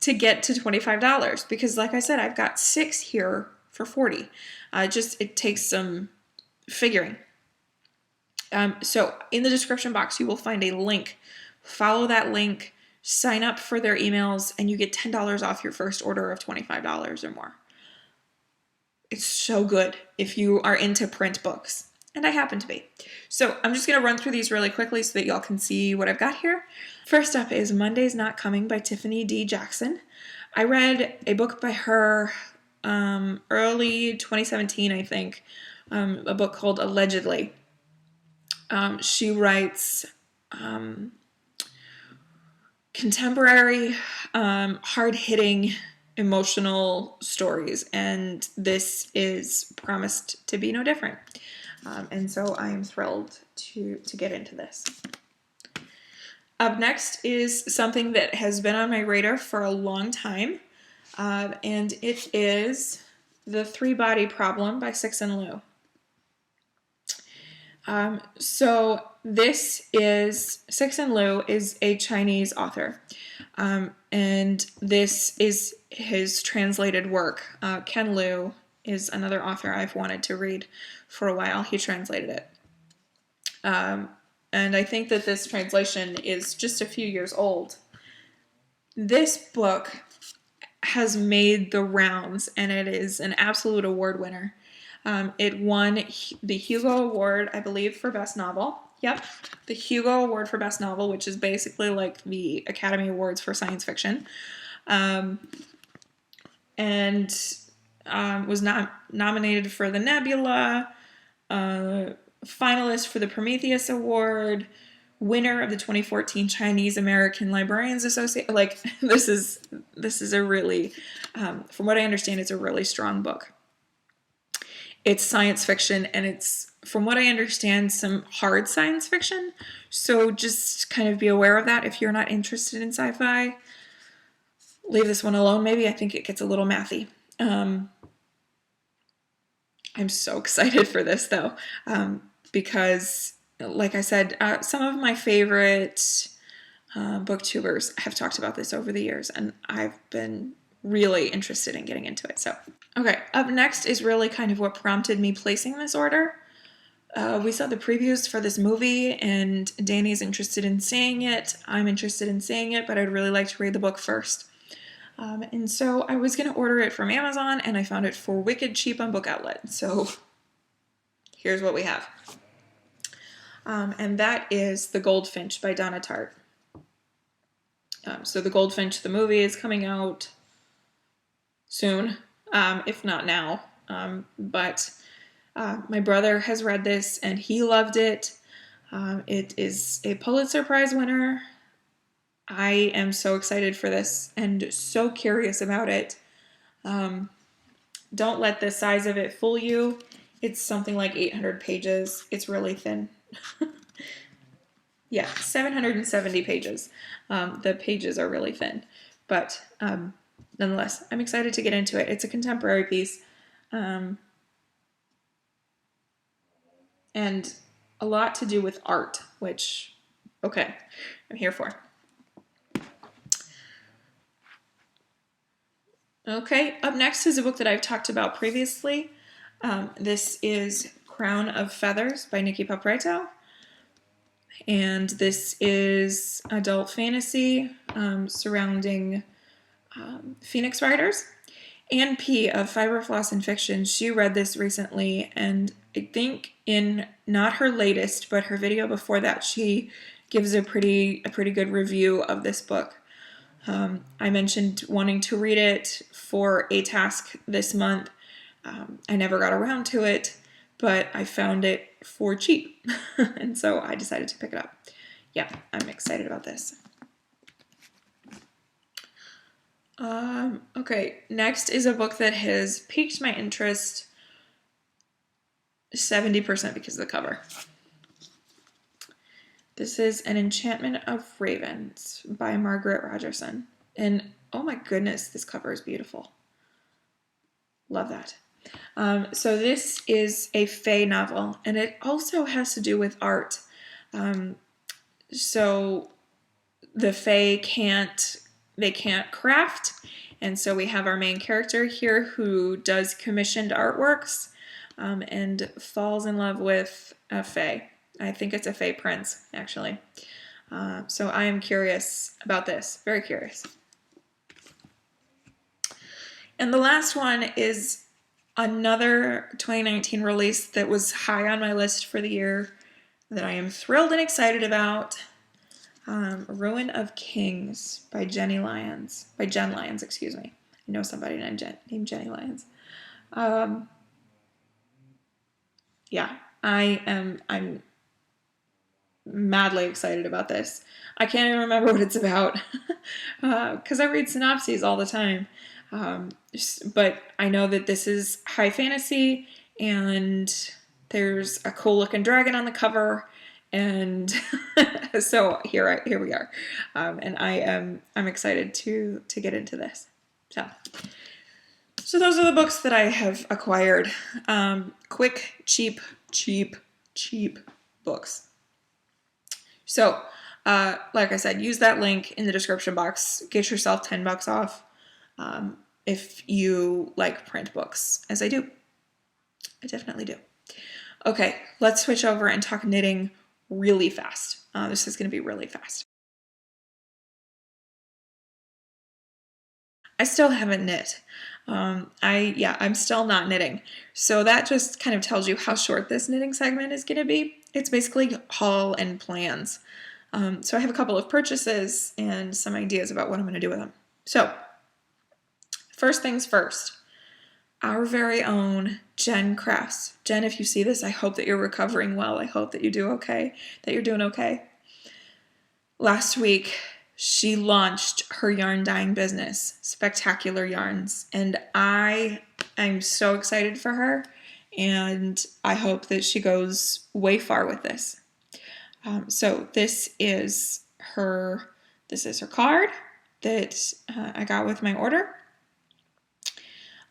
to get to $25 because, like I said, I've got 6 here for $40. It takes some figuring. So in the description box, you will find a link. Follow that link, sign up for their emails, and you get $10 off your first order of $25 or more. It's so good if you are into print books, and I happen to be. So I'm just going to run through these really quickly so that y'all can see what I've got here. First up is Monday's Not Coming by Tiffany D. Jackson. I read a book by her early 2017, I think, a book called Allegedly. She writes contemporary, hard-hitting, emotional stories, and this is promised to be no different. And so I am thrilled to get into this. Up next is something that has been on my radar for a long time, and it is The Three-Body Problem by Cixin Liu. So this is, Cixin Liu is a Chinese author, and this is his translated work. Ken Liu is another author I've wanted to read for a while. He translated it. And I think that this translation is just a few years old. This book has made the rounds, and it is an absolute award winner. It won the Hugo Award, I believe, for Best Novel. Yep, the Hugo Award for Best Novel, which is basically like the Academy Awards for science fiction. And was nominated for the Nebula, finalist for the Prometheus Award, winner of the 2014 Chinese American Librarians Association. Like, this is a really, from what I understand, it's a really strong book. It's science fiction, and it's, from what I understand, some hard science fiction. So just kind of be aware of that if you're not interested in sci-fi. Leave this one alone, maybe. I think it gets a little mathy. I'm so excited for this, though, because, like I said, some of my favorite booktubers have talked about this over the years, and I've been really interested in getting into it. So, okay, up next is really kind of what prompted me placing this order. We saw the previews for this movie, and Danny's interested in seeing it. I'm interested in seeing it, but I'd really like to read the book first. And so I was going to order it from Amazon, and I found it for wicked cheap on Book Outlet. So here's what we have. And that is The Goldfinch by Donna Tartt. So The Goldfinch, the movie, is coming out soon, if not now. But My brother has read this and he loved it. It is a Pulitzer Prize winner. I am so excited for this and so curious about it. Don't let the size of it fool you. It's something like 800 pages. It's really thin. Yeah, 770 pages. The pages are really thin. But nonetheless, I'm excited to get into it. It's a contemporary piece. And a lot to do with art, which, okay, I'm here for. Okay, up next is a book that I've talked about previously. This is Crown of Feathers by Nikki Papareto. And this is adult fantasy surrounding Phoenix Riders. Ann P. of Fiber Floss and Fiction, she read this recently, and I think in not her latest, but her video before that, she gives a pretty good review of this book. I mentioned wanting to read it for a task this month. I never got around to it, but I found it for cheap, and so I decided to pick it up. Yeah, I'm excited about this. Okay, next is a book that has piqued my interest 70% because of the cover. This is An Enchantment of Ravens by Margaret Rogerson. And oh my goodness, this cover is beautiful. Love that. So this is a fae novel, and it also has to do with art. So the fae can't craft, and so we have our main character here who does commissioned artworks and falls in love with a fae. I think it's a fae prince, actually. So I am curious about this, very curious. And the last one is another 2019 release that was high on my list for the year that I am thrilled and excited about. Ruin of Kings by Jen Lyons, excuse me. I know somebody named Jenny Lyons. Yeah, I'm madly excited about this. I can't even remember what it's about because I read synopses all the time. But I know that this is high fantasy and there's a cool looking dragon on the cover, and so here we are. And I'm excited to get into this. So those are the books that I have acquired. Quick, cheap books. So, like I said, use that link in the description box. Get yourself $10 off if you like print books, as I do. I definitely do. Okay, let's switch over and talk knitting really fast. This is going to be really fast. I still haven't knit. I'm still not knitting. So that just kind of tells you how short this knitting segment is going to be. It's basically haul and plans. So I have a couple of purchases and some ideas about what I'm going to do with them. So first things first, our very own Jen Crafts. Jen, if you see this, I hope that you're recovering well. I hope that you do okay, that you're doing okay. Last week, she launched her yarn dyeing business, Spectacular Yarns, and I am so excited for her, and I hope that she goes way far with this. So this is her card that I got with my order.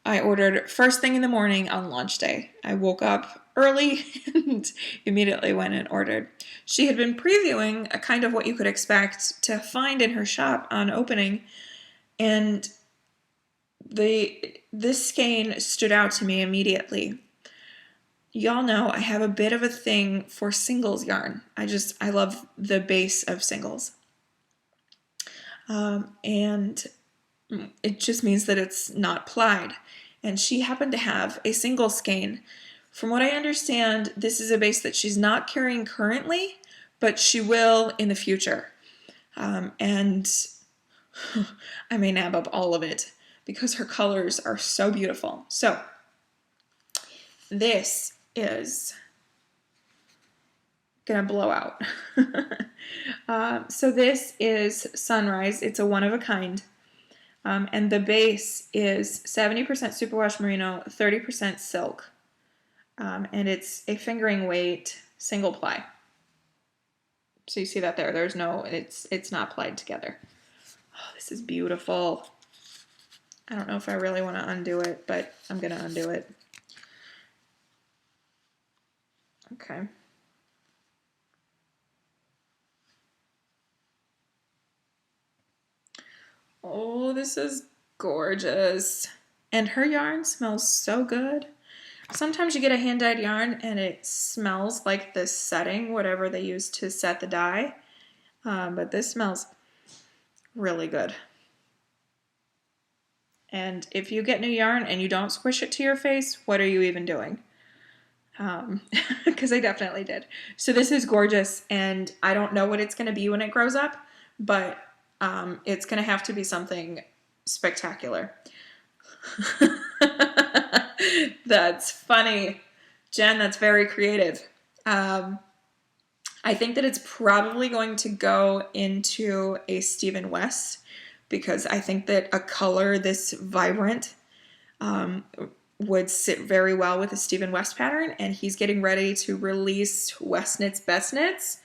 I ordered first thing in the morning on launch day. I woke up early and immediately went and ordered. She had been previewing a kind of what you could expect to find in her shop on opening, and this skein stood out to me immediately. Y'all know I have a bit of a thing for singles yarn. I love the base of singles. And it just means that it's not plied. And she happened to have a single skein. From what I understand, this is a base that she's not carrying currently, but she will in the future. And I may nab up all of it because her colors are so beautiful. So this is gonna blow out. So this is Sunrise. It's a one-of-a-kind. And the base is 70% superwash merino, 30% silk. And it's a fingering weight single ply. So you see that there. There's no, it's not plied together. Oh, this is beautiful. I don't know if I really want to undo it, but I'm going to undo it. Okay. Oh, this is gorgeous. And her yarn smells so good. Sometimes you get a hand-dyed yarn and it smells like the setting, whatever they use to set the dye. But this smells really good. And if you get new yarn and you don't squish it to your face, what are you even doing? Because I definitely did. So this is gorgeous, and I don't know what it's going to be when it grows up, but it's going to have to be something spectacular. That's funny. Jen, that's very creative. I think that it's probably going to go into a Stephen West, because I think that a color this vibrant would sit very well with a Stephen West pattern, and he's getting ready to release West Knits Best Knits.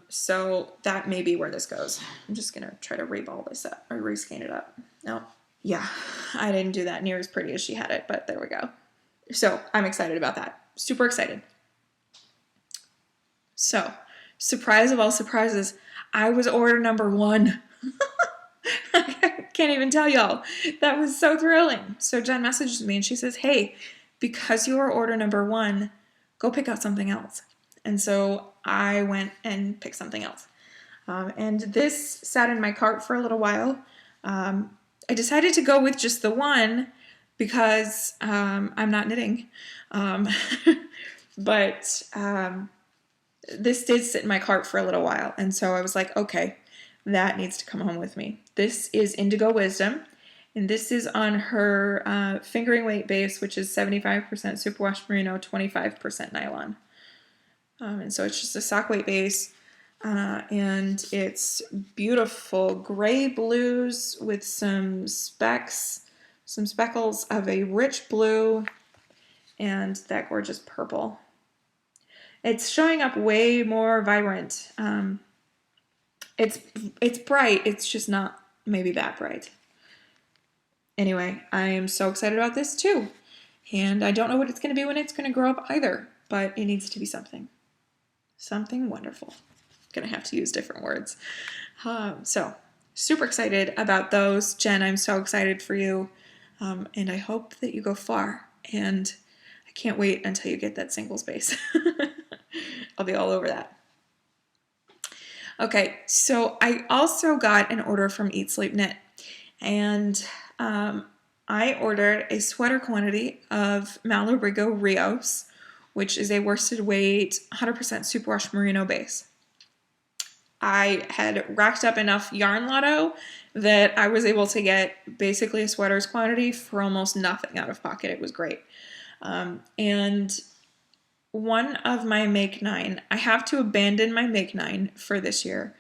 So that may be where this goes. I'm just going to try to reball this up, or rescan it up. No. Yeah, I didn't do that near as pretty as she had it, but there we go. So I'm excited about that. Super excited. So, surprise of all surprises, I was order number 1. I can't even tell y'all. That was so thrilling. So Jen messages me and she says, hey, because you are order number 1, go pick out something else. And so I went and picked something else. And this sat in my cart for a little while. I decided to go with just the one because I'm not knitting. But this did sit in my cart for a little while. And so I was like, okay, that needs to come home with me. This is Indigo Wisdom. And this is on her fingering weight base, which is 75% superwash merino, 25% nylon. And so it's just a sock weight base. And it's beautiful gray blues with some specks, some speckles of a rich blue, and that gorgeous purple. It's showing up way more vibrant. It's bright, it's just not maybe that bright. Anyway, I am so excited about this too. And I don't know what it's going to be when it's going to grow up either, but it needs to be something. Something wonderful. Gonna have to use different words. So super excited about those. Jen, I'm so excited for you. And I hope that you go far. And I can't wait until you get that singles base. I'll be all over that. Okay, so I also got an order from Eat Sleep Knit. And I ordered a sweater quantity of Malabrigo Rios, which is a worsted weight 100% superwash merino base. I had racked up enough yarn lotto that I was able to get basically a sweater's quantity for almost nothing out of pocket. It was great. And one of my Make 9, I have to abandon my Make 9 for this year.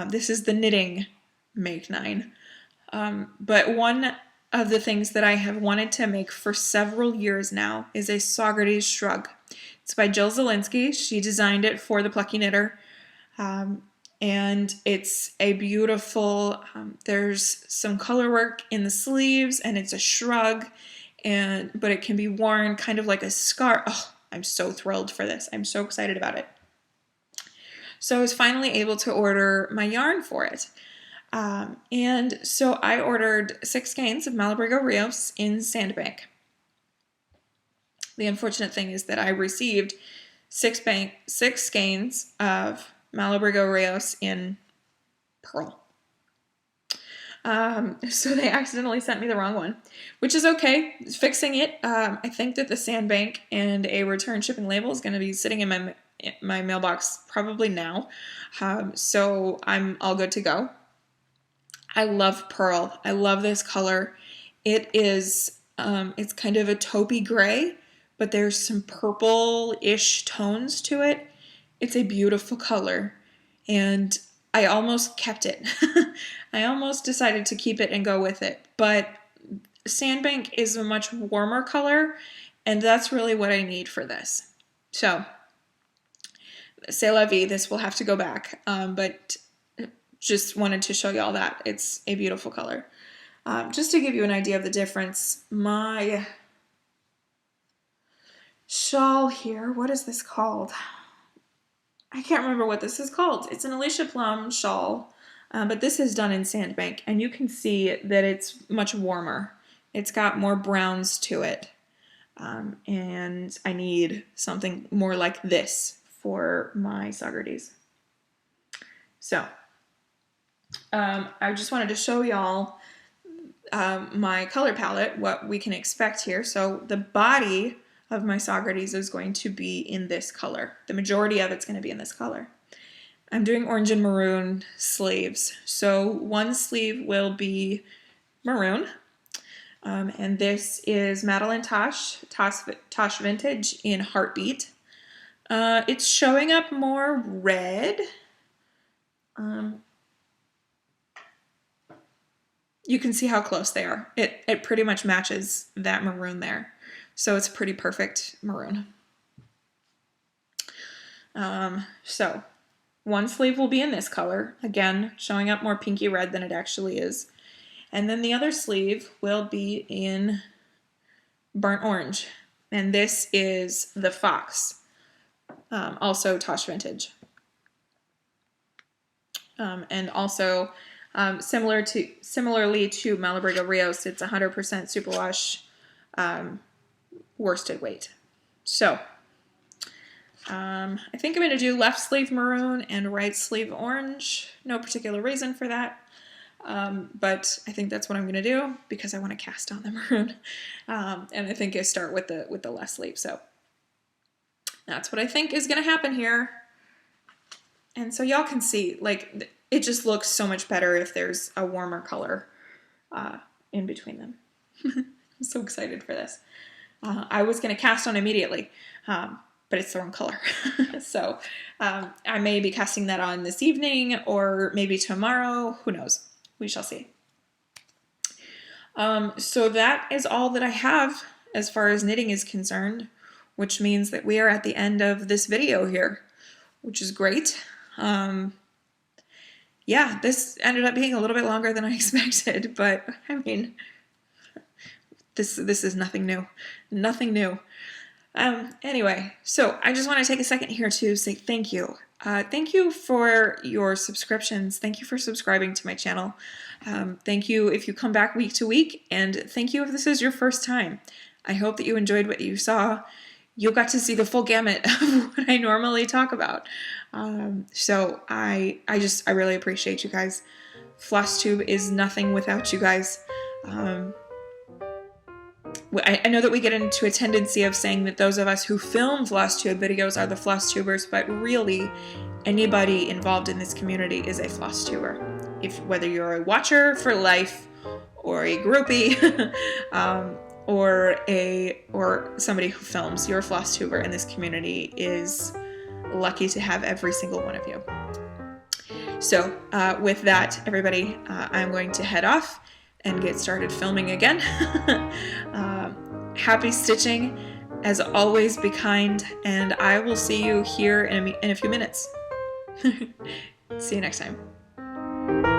This is the knitting Make 9. But one of the things that I have wanted to make for several years now is a Socrates Shrug. It's by Jill Zielinski. She designed it for the Plucky Knitter. And it's a beautiful, there's some color work in the sleeves, and it's a shrug, but it can be worn kind of like a scarf. Oh, I'm so thrilled for this. I'm so excited about it. So I was finally able to order my yarn for it. And so I ordered 6 skeins of Malabrigo Rios in Sandbank. The unfortunate thing is that I received 6 skeins of Malabrigo Rios in Pearl. So they accidentally sent me the wrong one, which is okay. Fixing it. I think that the Sandbank and a return shipping label is going to be sitting in my mailbox probably now. So I'm all good to go. I love Pearl. I love this color. It is, it's kind of a taupey gray but there's some purple-ish tones to it. It's a beautiful color, and I almost kept it. I almost decided to keep it and go with it, but Sandbank is a much warmer color, and that's really what I need for this. So, c'est la vie, this will have to go back, but just wanted to show y'all that. It's a beautiful color. Just to give you an idea of the difference, my shawl here, what is this called? I can't remember what this is called. It's an Alicia Plum shawl, but this is done in Sandbank, and you can see that it's much warmer. It's got more browns to it, and I need something more like this for my Socrates. So, I just wanted to show y'all my color palette, what we can expect here. So the body of my Socrates is going to be in this color. The majority of it's going to be in this color. I'm doing orange and maroon sleeves. So one sleeve will be maroon, and this is Madeline Tosh Vintage in Heartbeat. It's showing up more red. You can see how close they are. It pretty much matches that maroon there. So it's pretty perfect maroon. So one sleeve will be in this color, again, showing up more pinky red than it actually is. And then the other sleeve will be in burnt orange. And this is the Fox, also Tosh Vintage. And also, similarly to Malabrigo Rios, it's 100% superwash worsted weight. So, I think I'm going to do left sleeve maroon and right sleeve orange. No particular reason for that, but I think that's what I'm going to do because I want to cast on the maroon, and I think I start with the left sleeve. So that's what I think is going to happen here. And so y'all can see, like, it just looks so much better if there's a warmer color in between them. I'm so excited for this. I was going to cast on immediately, but it's the wrong color. So I may be casting that on this evening or maybe tomorrow. Who knows? We shall see. So that is all that I have as far as knitting is concerned, which means that we are at the end of this video here, which is great. Yeah, this ended up being a little bit longer than I expected, but I mean, this is nothing new. Nothing new. Anyway, so I just want to take a second here to say thank you. Thank you for your subscriptions. Thank you for subscribing to my channel. Thank you if you come back week to week, and thank you if this is your first time. I hope that you enjoyed what you saw. You got to see the full gamut of what I normally talk about. So I really appreciate you guys. FlossTube is nothing without you guys. I know that we get into a tendency of saying that those of us who film FlossTube videos are the FlossTubers, but really anybody involved in this community is a FlossTuber. Whether you're a watcher for life or a groupie, or somebody who films, your FlossTuber in this community is lucky to have every single one of you. So with that, everybody, I'm going to head off and get started filming again. Happy stitching. As always, be kind, and I will see you here in a few minutes. See you next time.